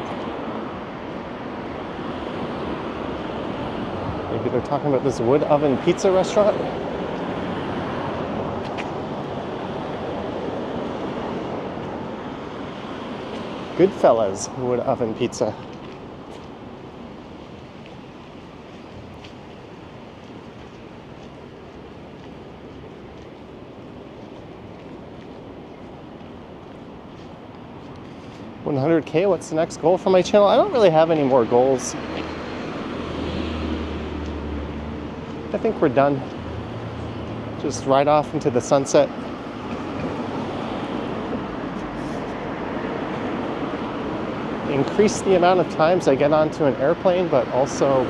Maybe they're talking about this wood oven pizza restaurant. Goodfellas wood oven pizza. 100K. What's the next goal for my channel? I don't really have any more goals. I think we're done. Just ride off into the sunset. Increase the amount of times I get onto an airplane, but also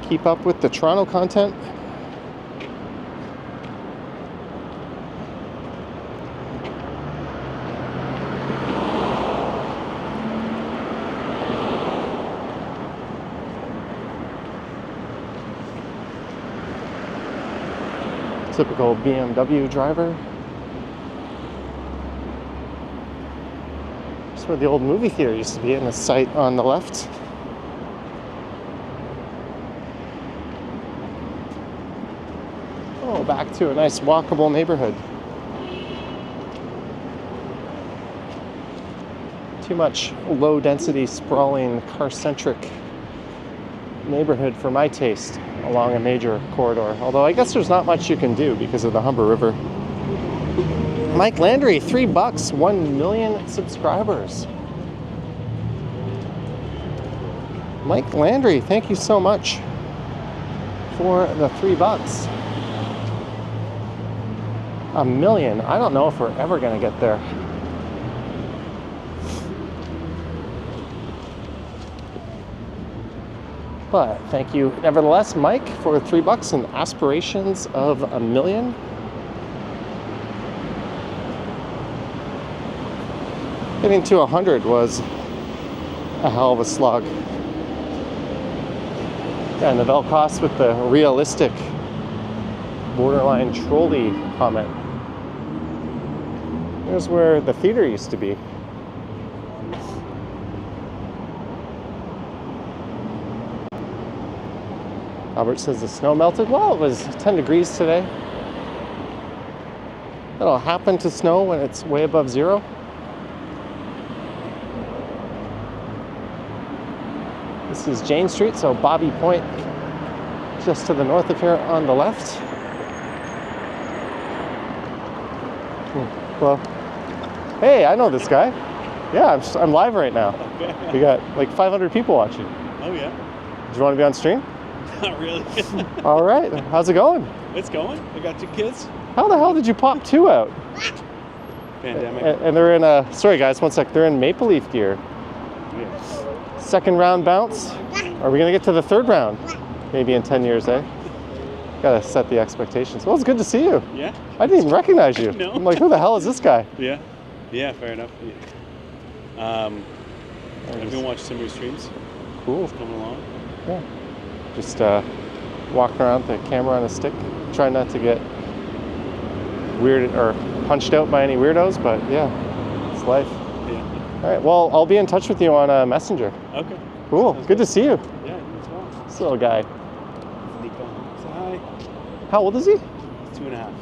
keep up with the Toronto content. Typical BMW driver. That's where the old movie theater used to be, in the site on the left. Oh, back to a nice walkable neighborhood. Too much low density, sprawling, car-centric neighborhood for my taste along a major corridor. Although I guess there's not much you can do because of the Humber River. Mike Landry, $3, 1 million subscribers. Mike Landry, thank you so much for the $3. A million. I don't know if we're ever gonna get there. But thank you nevertheless, Mike, for $3 and aspirations of a million. Getting to 100 was a hell of a slog. Yeah, and the Velcos with the realistic borderline trolley comment. Here's where the theater used to be. Albert says the snow melted. Well, it was 10 degrees today. It'll happen to snow when it's way above zero. This is Jane Street, so Bobby Point, just to the north of here on the left. Well, hey, I know this guy. Yeah, I'm live right now. Okay. We got like 500 people watching. Oh yeah. Do you want to be on stream? Not really. All right. How's it going? It's going. I got 2 kids. How the hell did you pop 2 out? Pandemic. And they're in a, sorry guys, one sec. They're in Maple Leaf gear. Yeah. Second round bounce. Are we going to get to the 3rd round? Maybe in 10 years, eh? Gotta set the expectations. Well, it's good to see you. Yeah. I didn't even recognize you. No. I'm like, who the hell is this guy? Yeah. Yeah. Fair enough. Yeah. I've been watching some of your streams. Cool. It's coming along. Yeah. Just walking around with the camera on a stick. Try not to get weird or punched out by any weirdos, but yeah, it's life. Yeah. All right. Well, I'll be in touch with you on Messenger. Okay. Cool. Sounds Good to see you. Yeah. You as well. This little guy. Nico. Say hi. How old is he? 2.5.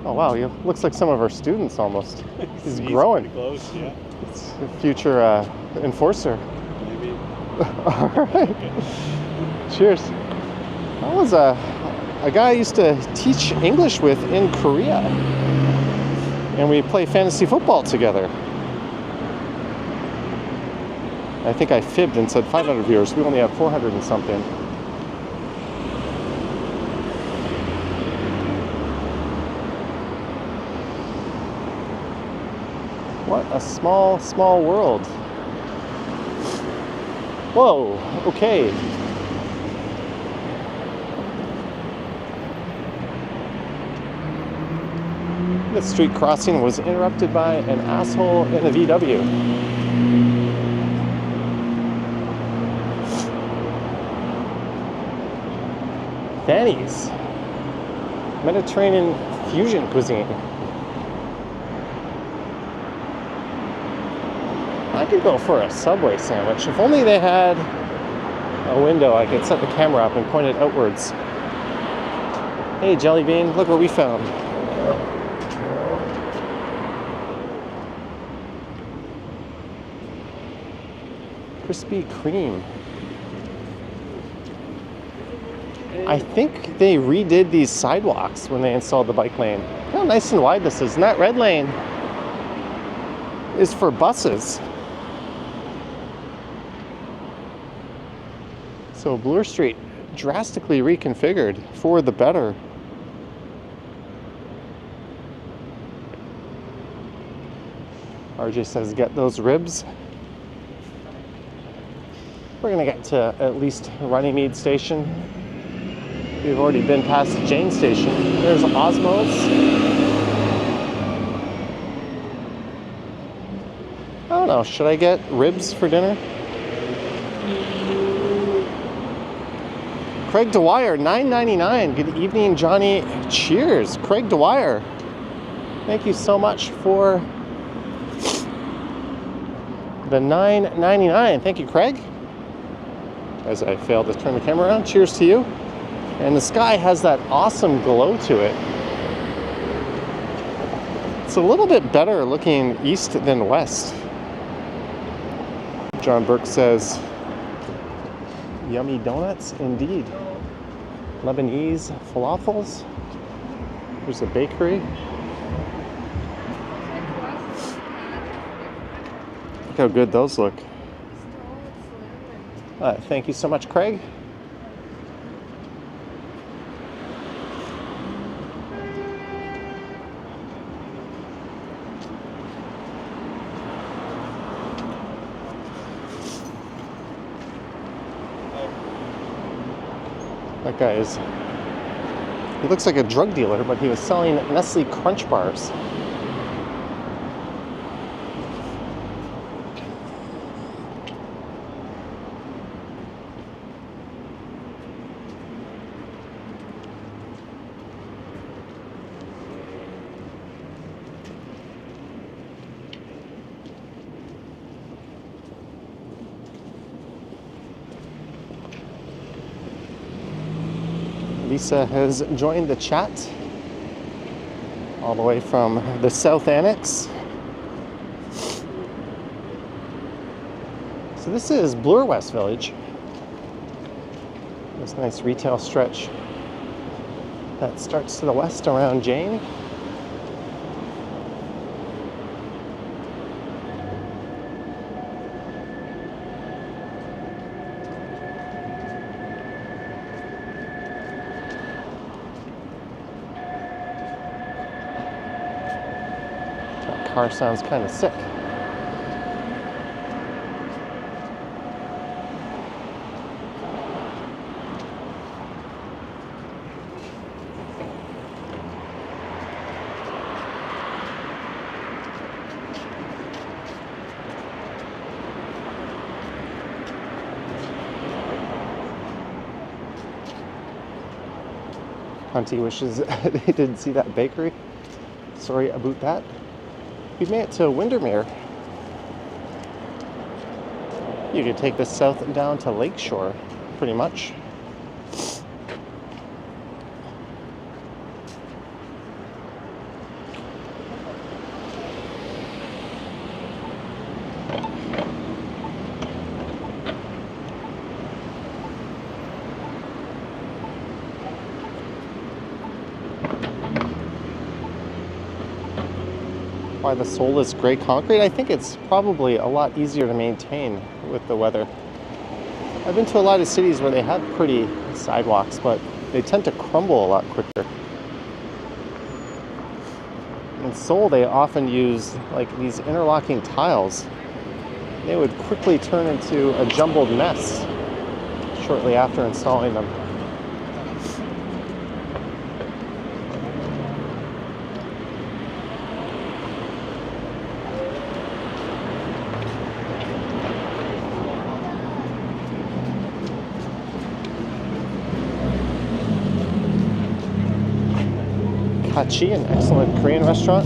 Oh wow, he looks like some of our students almost. He's Pretty growing. close. Yeah. It's a future enforcer. Maybe. All right. Okay. Cheers. I was a guy I used to teach English with in Korea, and we play fantasy football together. I think I fibbed and said 500 viewers. We only have 400 and something. What a small, small world. Whoa, okay. The street crossing was interrupted by an asshole in a VW. Fanny's. Mediterranean fusion cuisine. I could go for a Subway sandwich. If only they had a window I could set the camera up and point it outwards. Hey, Jelly Bean, look what we found. Krispy Kreme. I think they redid these sidewalks when they installed the bike lane. Look how nice and wide this is. And that red lane is for buses. So Bloor Street drastically reconfigured for the better. RJ says get those ribs. We're gonna get to at least Runnymede Station. We've already been past Jane Station. There's Osmos. I don't know, should I get ribs for dinner? Craig Dwyer, $9.99. Good evening, Johnny. Cheers. Craig Dwyer. Thank you so much for the $9.99. Thank you, Craig. As I failed to turn the camera around, cheers to you. And the sky has that awesome glow to it. It's a little bit better looking east than west. John Burke says, yummy donuts indeed. Lebanese falafels. There's a bakery. Look how good those look. Thank you so much, Craig. That guy is, he looks like a drug dealer, but he was selling Nestle Crunch bars. Lisa has joined the chat all the way from the South Annex. So this is Bloor West Village. This nice retail stretch that starts to the west around Jane. Car sounds kind of sick. Hunty wishes they didn't see that bakery. Sorry about that. We made it to Windermere. You could take this south down to Lakeshore, pretty much. Why the soulless gray concrete? I think it's probably a lot easier to maintain with the weather. I've been to a lot of cities where they have pretty sidewalks, but they tend to crumble a lot quicker. In Seoul, they often use like these interlocking tiles. They would quickly turn into a jumbled mess shortly after installing them. Hachi, an excellent Korean restaurant.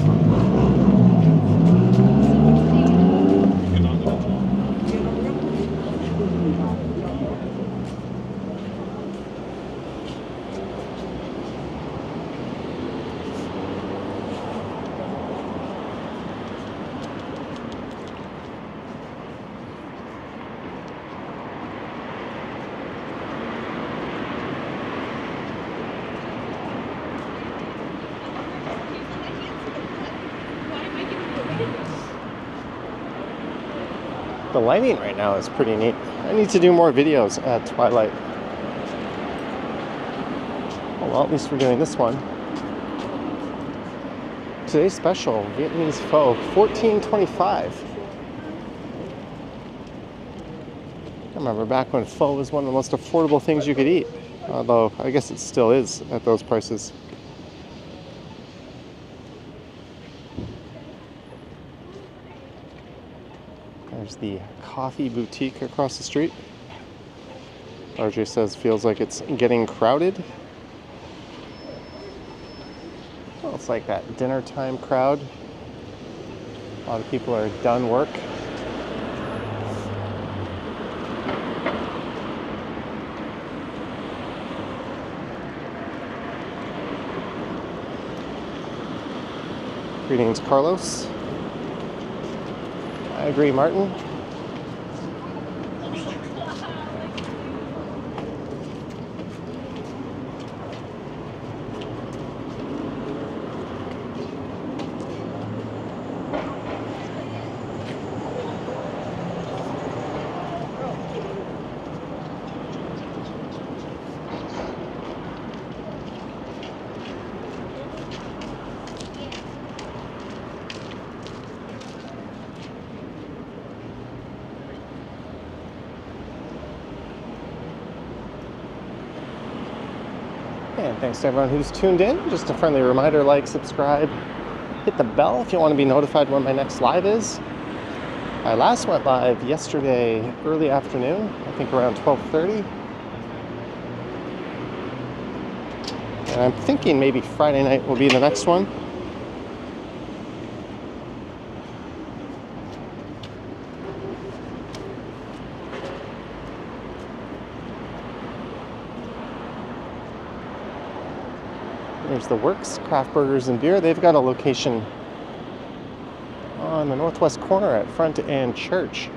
The lighting right now is pretty neat. I need to do more videos at twilight. Oh, well, at least we're doing this one. Today's special, Vietnamese pho, $14.25. I remember back when pho was one of the most affordable things you could eat. Although, I guess it still is at those prices. There's the coffee boutique across the street. RJ says feels like it's getting crowded. Well, it's like that dinner time crowd. A lot of people are done work. Greetings, Carlos. I agree, Martin. And thanks to everyone who's tuned in. Just a friendly reminder, like, subscribe, hit the bell if you want to be notified when my next live is. I last went live yesterday early afternoon, I think around 12:30. And I'm thinking maybe Friday night will be the next one. There's the Works Craft Burgers and Beer. They've got a location on the northwest corner at Front and Church.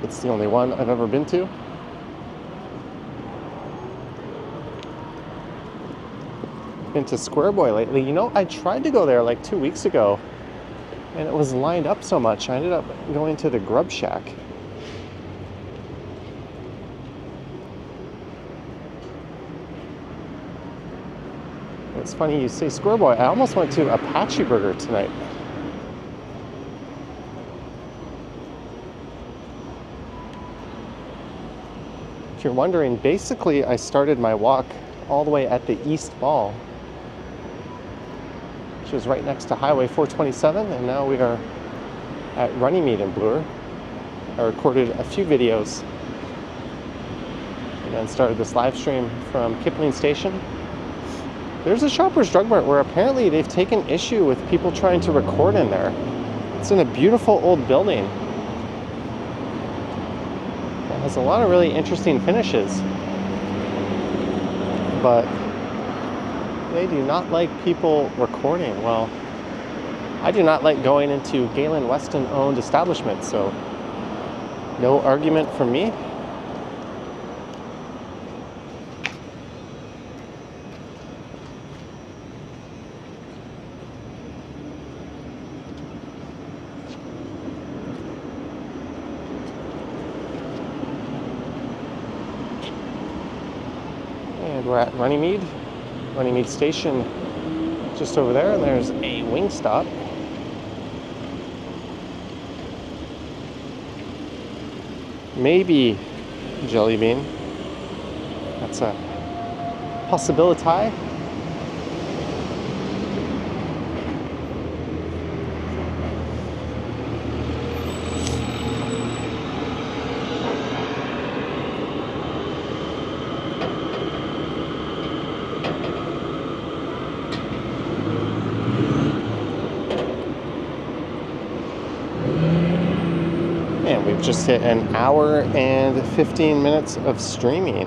It's the only one I've ever been to. Been to Square Boy lately. You know, I tried to go there like 2 weeks ago, and it was lined up so much. I ended up going to the Grub Shack. It's funny you say Square Boy. I almost went to Apache Burger tonight. If you're wondering, basically I started my walk all the way at the East Mall, which is right next to Highway 427, and now we are at Runnymede in Bloor. I recorded a few videos and then started this live stream from Kipling Station. There's a Shoppers Drug Mart where apparently they've taken issue with people trying to record in there. It's in a beautiful old building. It has a lot of really interesting finishes. But they do not like people recording. Well, I do not like going into Galen Weston owned establishments, so no argument from me. We're at Runnymede Station just over there, and there's a Wingstop. Maybe Jelly Bean. That's a possibility. We've just hit an hour and 15 minutes of streaming.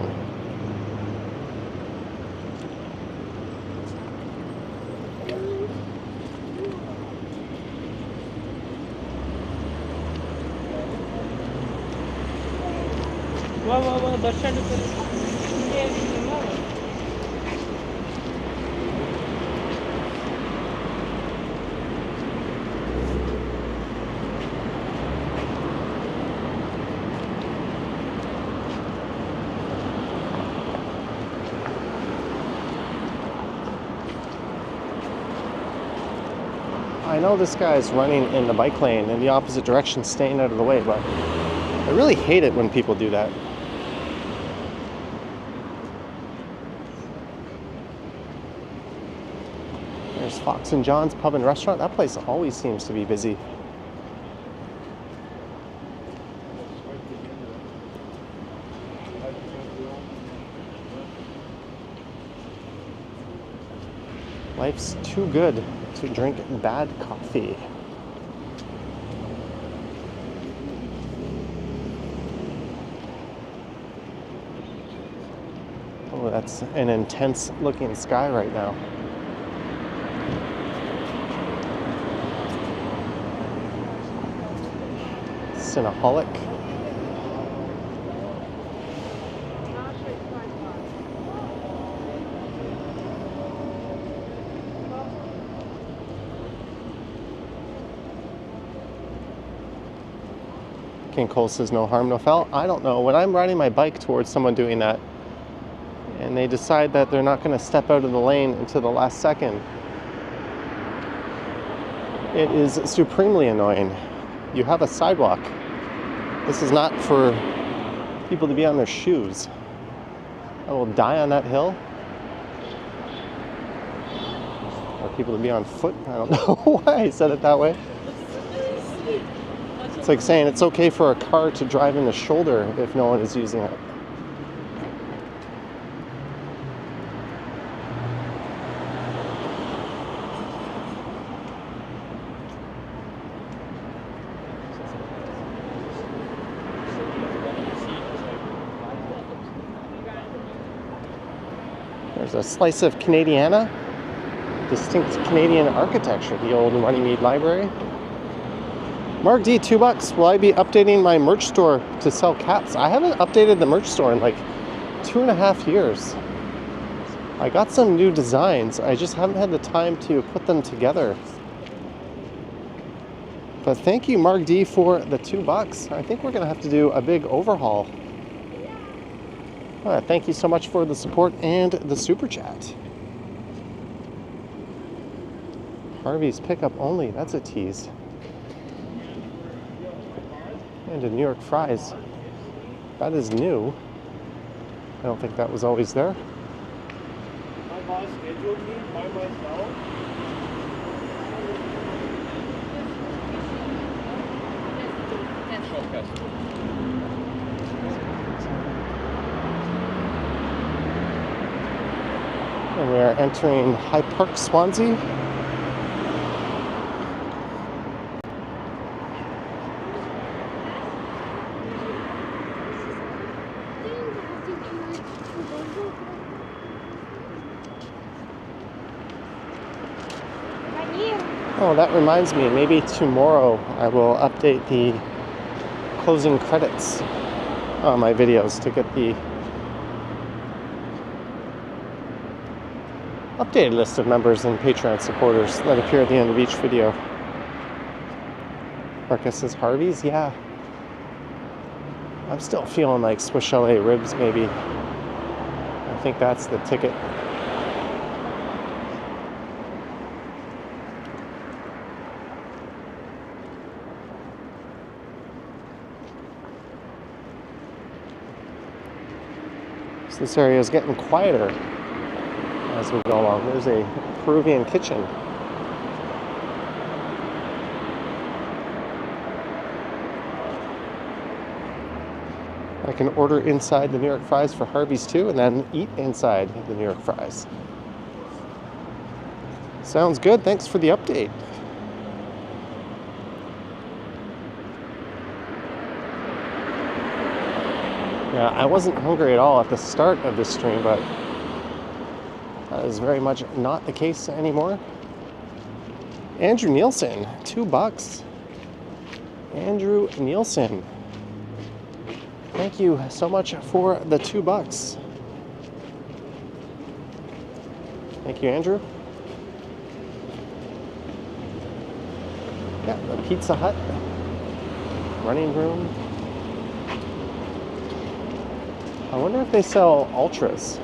I know this guy's running in the bike lane in the opposite direction, staying out of the way, but I really hate it when people do that. There's Fox and John's Pub and Restaurant. That place always seems to be busy. Life's too good to drink bad coffee. Oh, that's an intense looking sky right now. Cinnaholic. King Cole says no harm, no foul. I don't know. When I'm riding my bike towards someone doing that and they decide that they're not going to step out of the lane until the last second, it is supremely annoying. You have a sidewalk. This is not for people to be on their shoes. I will die on that hill. Or people to be on foot. I don't know why I said it that way. It's like saying it's okay for a car to drive in the shoulder if no one is using it. There's a slice of Canadiana, distinct Canadian architecture, the old Runnymede Library. Mark D, $2. Will I be updating my merch store to sell caps? I haven't updated the merch store in like 2.5 years. I got some new designs. I just haven't had the time to put them together. But thank you, Mark D, for the $2. I think we're gonna have to do a big overhaul. Thank you so much for the support and the super chat. Harvey's pickup only, that's a tease. And a New York fries. That is new. I don't think that was always there. My boss scheduled me by myself. And we are entering High Park, Swansea. Oh, that reminds me, maybe tomorrow I will update the closing credits on my videos to get the updated list of members and Patreon supporters that appear at the end of each video. Marcus says Harvey's? Yeah. I'm still feeling like Swiss Chalet ribs, maybe. I think that's the ticket. So this area is getting quieter as we go along. There's a Peruvian kitchen. I can order inside the New York fries for Harvey's too, and then eat inside the New York fries. Sounds good. Thanks for the update. Yeah, I wasn't hungry at all at the start of this stream, but that is very much not the case anymore. Andrew Nielsen, $2. Andrew Nielsen. Thank you so much for the $2. Thank you, Andrew. Yeah, the Pizza Hut. Running room. I wonder if they sell Ultras.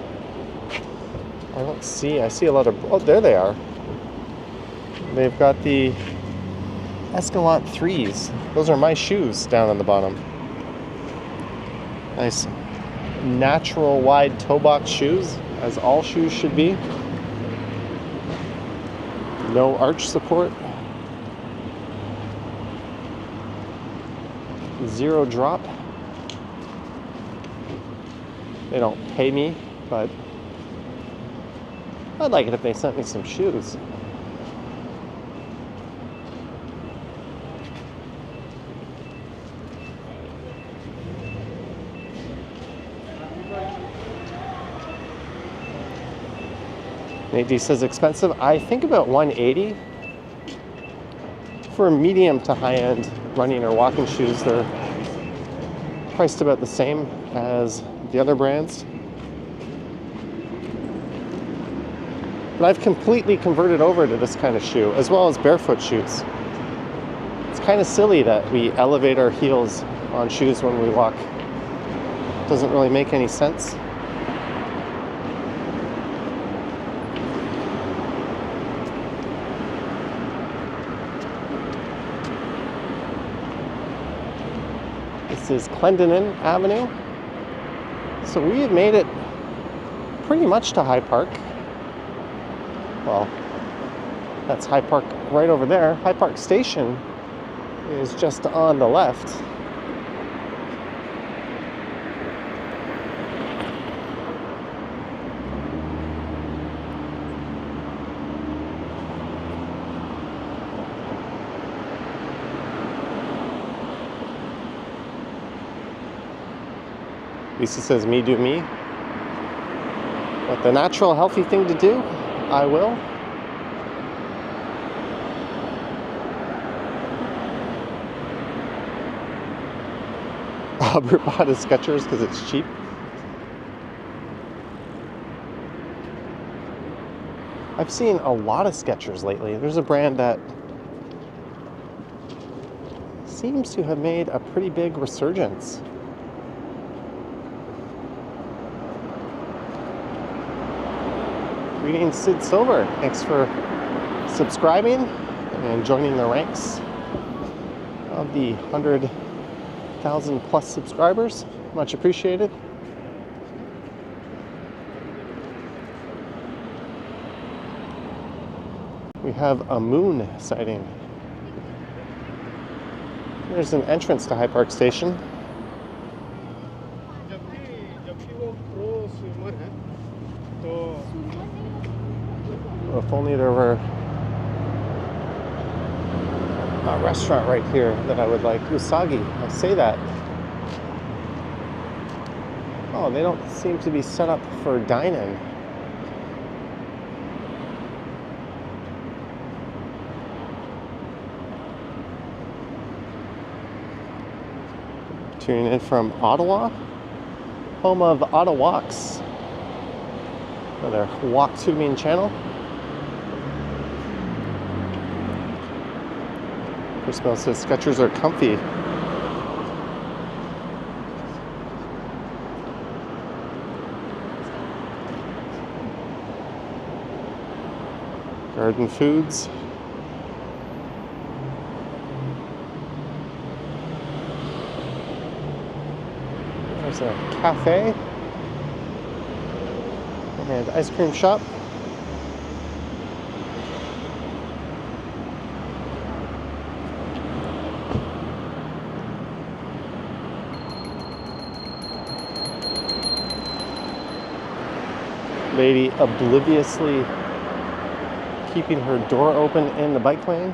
I don't see. I see a lot of... Oh, there they are. They've got the Escalante 3s. Those are my shoes down on the bottom. Nice natural wide toe box shoes, as all shoes should be. No arch support. Zero drop. They don't pay me, but I'd like it if they sent me some shoes. Nate D says expensive. I think about $180 for medium to high end running or walking shoes. They're priced about the same as the other brands. But I've completely converted over to this kind of shoe, as well as barefoot shoes. It's kind of silly that we elevate our heels on shoes when we walk. Doesn't really make any sense. This is Clendenin Avenue. So we have made it pretty much to High Park. Well, that's High Park right over there. High Park Station is just on the left. Lisa says, me do me. But the natural, healthy thing to do, I will. Albert bought his Skechers because it's cheap. I've seen a lot of Skechers lately. There's a brand that seems to have made a pretty big resurgence. Greetings, Sid Silver. Thanks for subscribing and joining the ranks of the 100,000 plus subscribers. Much appreciated. We have a moon sighting. There's an entrance to High Park Station. If only there were a restaurant right here that I would like. Usagi, I say that. Oh, they don't seem to be set up for dine-in. Tuning in from Ottawa, home of Ottawalks, another walk tubing channel. Christmas says Skechers are comfy. Garden Foods. There's a cafe and ice cream shop. Lady obliviously keeping her door open in the bike lane.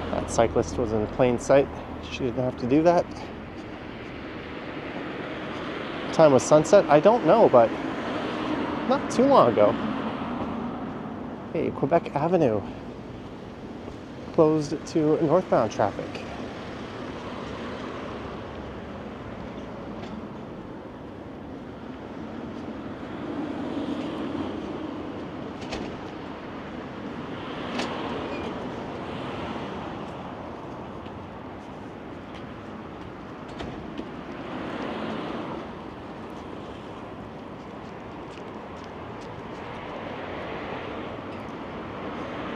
That cyclist was in plain sight. She didn't have to do that. What time was sunset? I don't know, but not too long ago. Hey, Quebec Avenue closed to northbound traffic.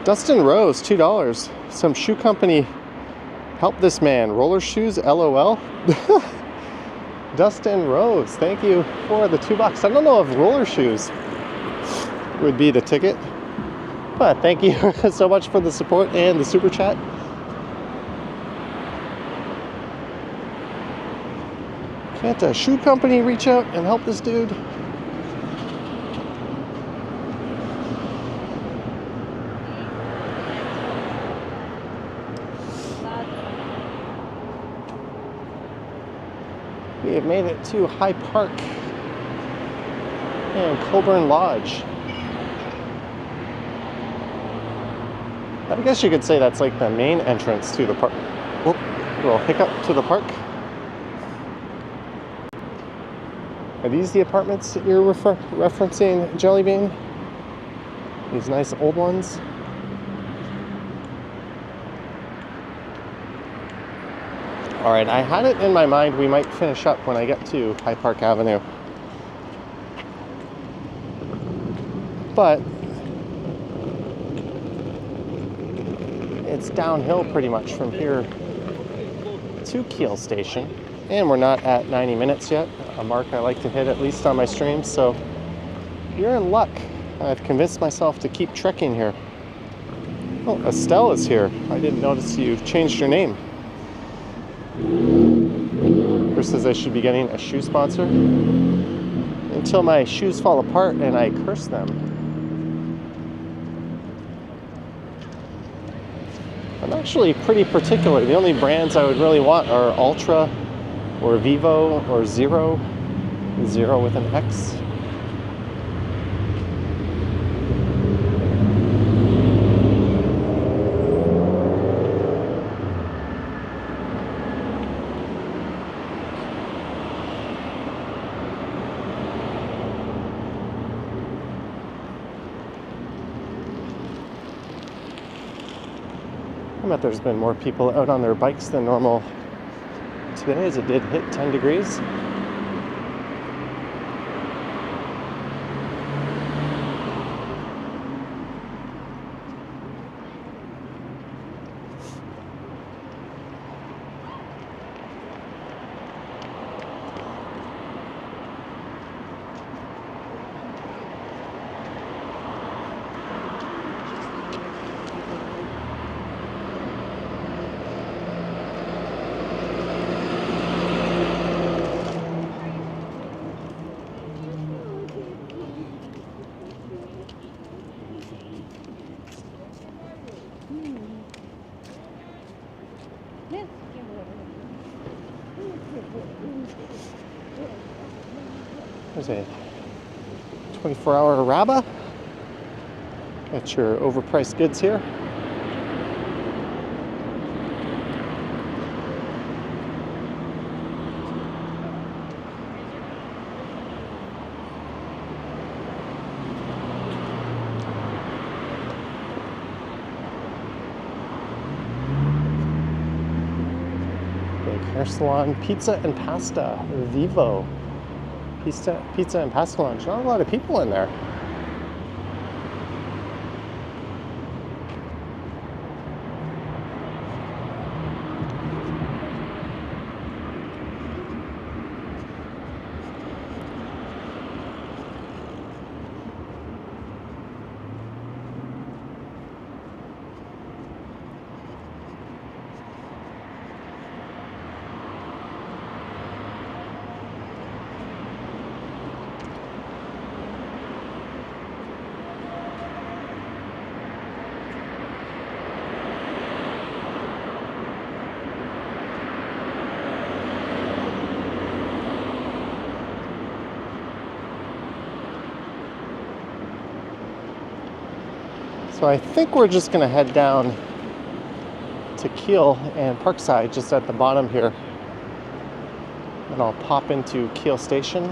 Dustin Rose, $2. Some shoe company, help this man. Roller shoes, LOL. Dustin Rose, thank you for the $2. I don't know if roller shoes would be the ticket, but thank you so much for the support and the super chat. Can't a shoe company reach out and help this dude? We have made it to High Park and Coburn Lodge. I guess you could say that's like the main entrance to the park. Whoop, little hiccup to the park. Are these the apartments that you're referencing, Jellybean? These nice old ones? All right, I had it in my mind we might finish up when I get to High Park Avenue. But it's downhill pretty much from here to Keele Station. And we're not at 90 minutes yet, a mark I like to hit at least on my streams, so you're in luck. I've convinced myself to keep trekking here. Oh, Estelle is here. I didn't notice you changed your name. Chris says I should be getting a shoe sponsor until my shoes fall apart and I curse them. I'm actually pretty particular. The only brands I would really want are Ultra or Vivo or Zero. Zero with an X. I bet there's been more people out on their bikes than normal today, as it did hit 10 degrees. There's a 24-hour Rabba. Got your overpriced goods here. Big hair salon, pizza and pasta, Vivo. Pizza and pasta lunch. Not a lot of people in there. So I think we're just going to head down to Keele and Parkside, just at the bottom here. And I'll pop into Keele Station.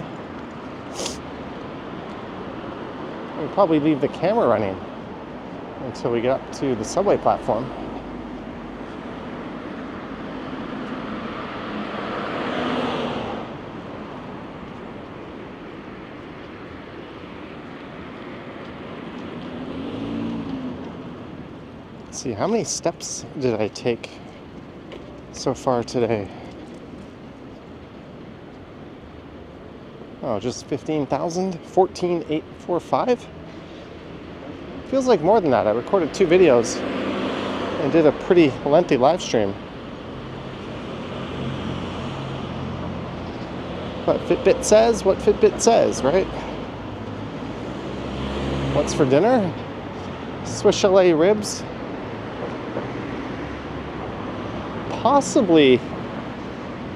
We'll probably leave the camera running until we get up to the subway platform. Let's see, how many steps did I take so far today? Oh, just 15,000? 14,845? Feels like more than that. I recorded 2 videos and did a pretty lengthy live stream. But Fitbit says what Fitbit says, right? What's for dinner? Swiss chalet ribs. Possibly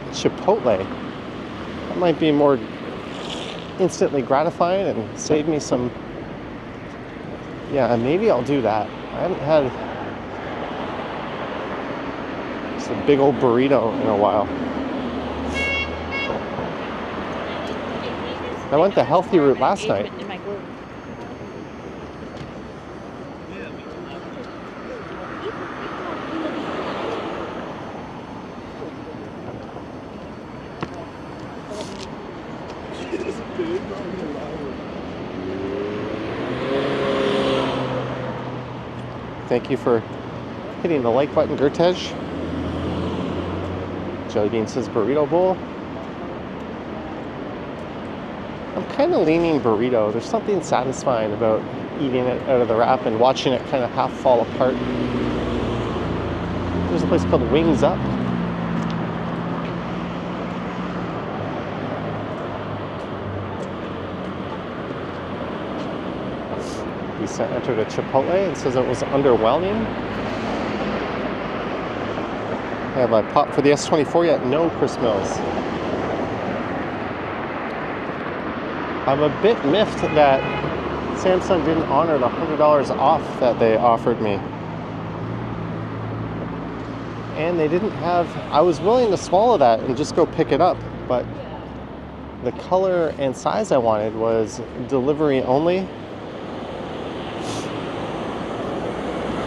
Chipotle. That might be more instantly gratifying and save me some. Yeah, maybe I'll do that. I haven't had just a big old burrito in a while. I went the healthy route last night. Thank you for hitting the like button, Gertej. Jellybean says burrito bowl. I'm kind of leaning burrito. There's something satisfying about eating it out of the wrap and watching it kind of half fall apart. There's a place called Wings Up. Lisa entered a Chipotle and says it was underwhelming. Have I popped for the S24 yet? No, Chris Mills. I'm a bit miffed that Samsung didn't honor the $100 off that they offered me. And they didn't have, I was willing to swallow that and just go pick it up, but the color and size I wanted was delivery only.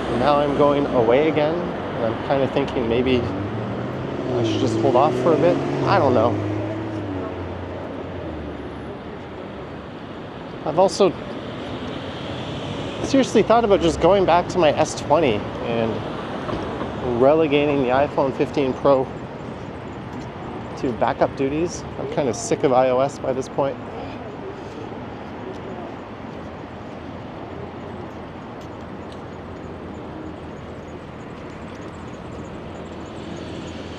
And now I'm going away again, and I'm kind of thinking maybe I should just hold off for a bit. I don't know. I've also seriously thought about just going back to my S20 and relegating the iPhone 15 Pro to backup duties. I'm kind of sick of iOS by this point.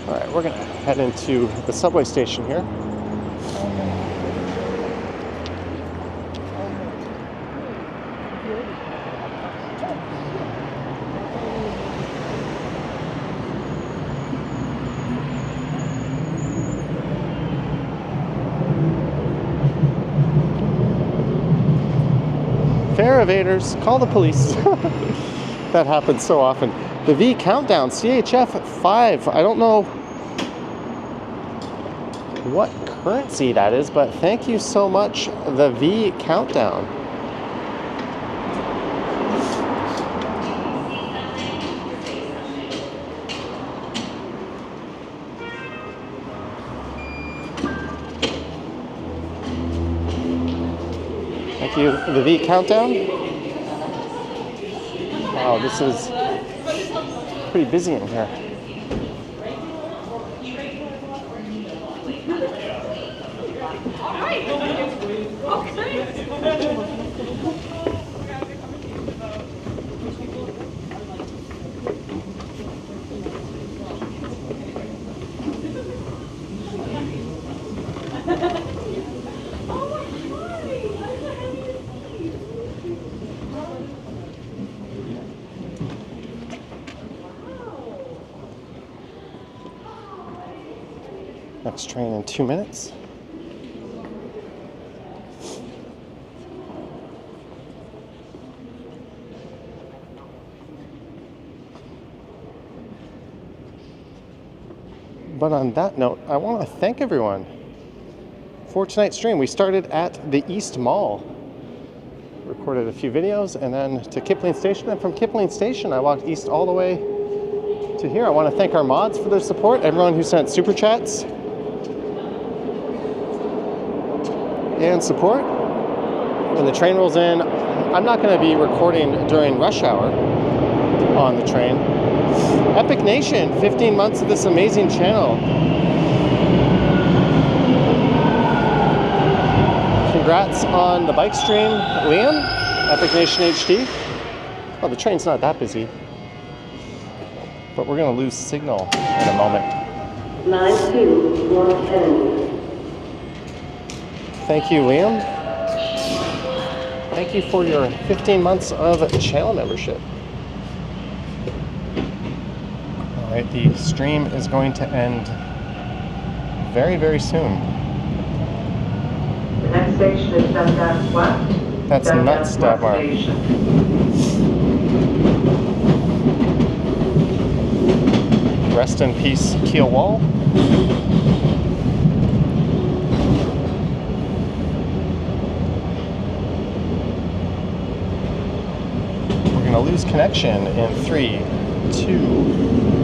All right, we're gonna head into the subway station here. Fare evaders, call the police. That happens so often. The V countdown, CHF 5. I don't know what currency that is, but thank you so much, the V countdown. Thank you, the V countdown. Wow, this is pretty busy in here. Next train in 2 minutes. But on that note, I want to thank everyone for tonight's stream. We started at the East Mall, recorded a few videos, and then to Kipling Station. And from Kipling Station, I walked east all the way to here. I want to thank our mods for their support, everyone who sent super chats and support. When the train rolls in, I'm not going to be recording during rush hour. on the train. Epic Nation, 15 months of this amazing channel. Congrats on the bike stream, Liam. Epic Nation HD. Oh, the train's not that busy. But we're going to lose signal in a moment. Line 2, 110. Thank you, Liam. Thank you for your 15 months of channel membership. All right, the stream is going to end very, very soon. The next station is Dundas West. That's nuts, Dagmar. Rest in peace, Keel Wall. We're going to lose connection in 3, 2,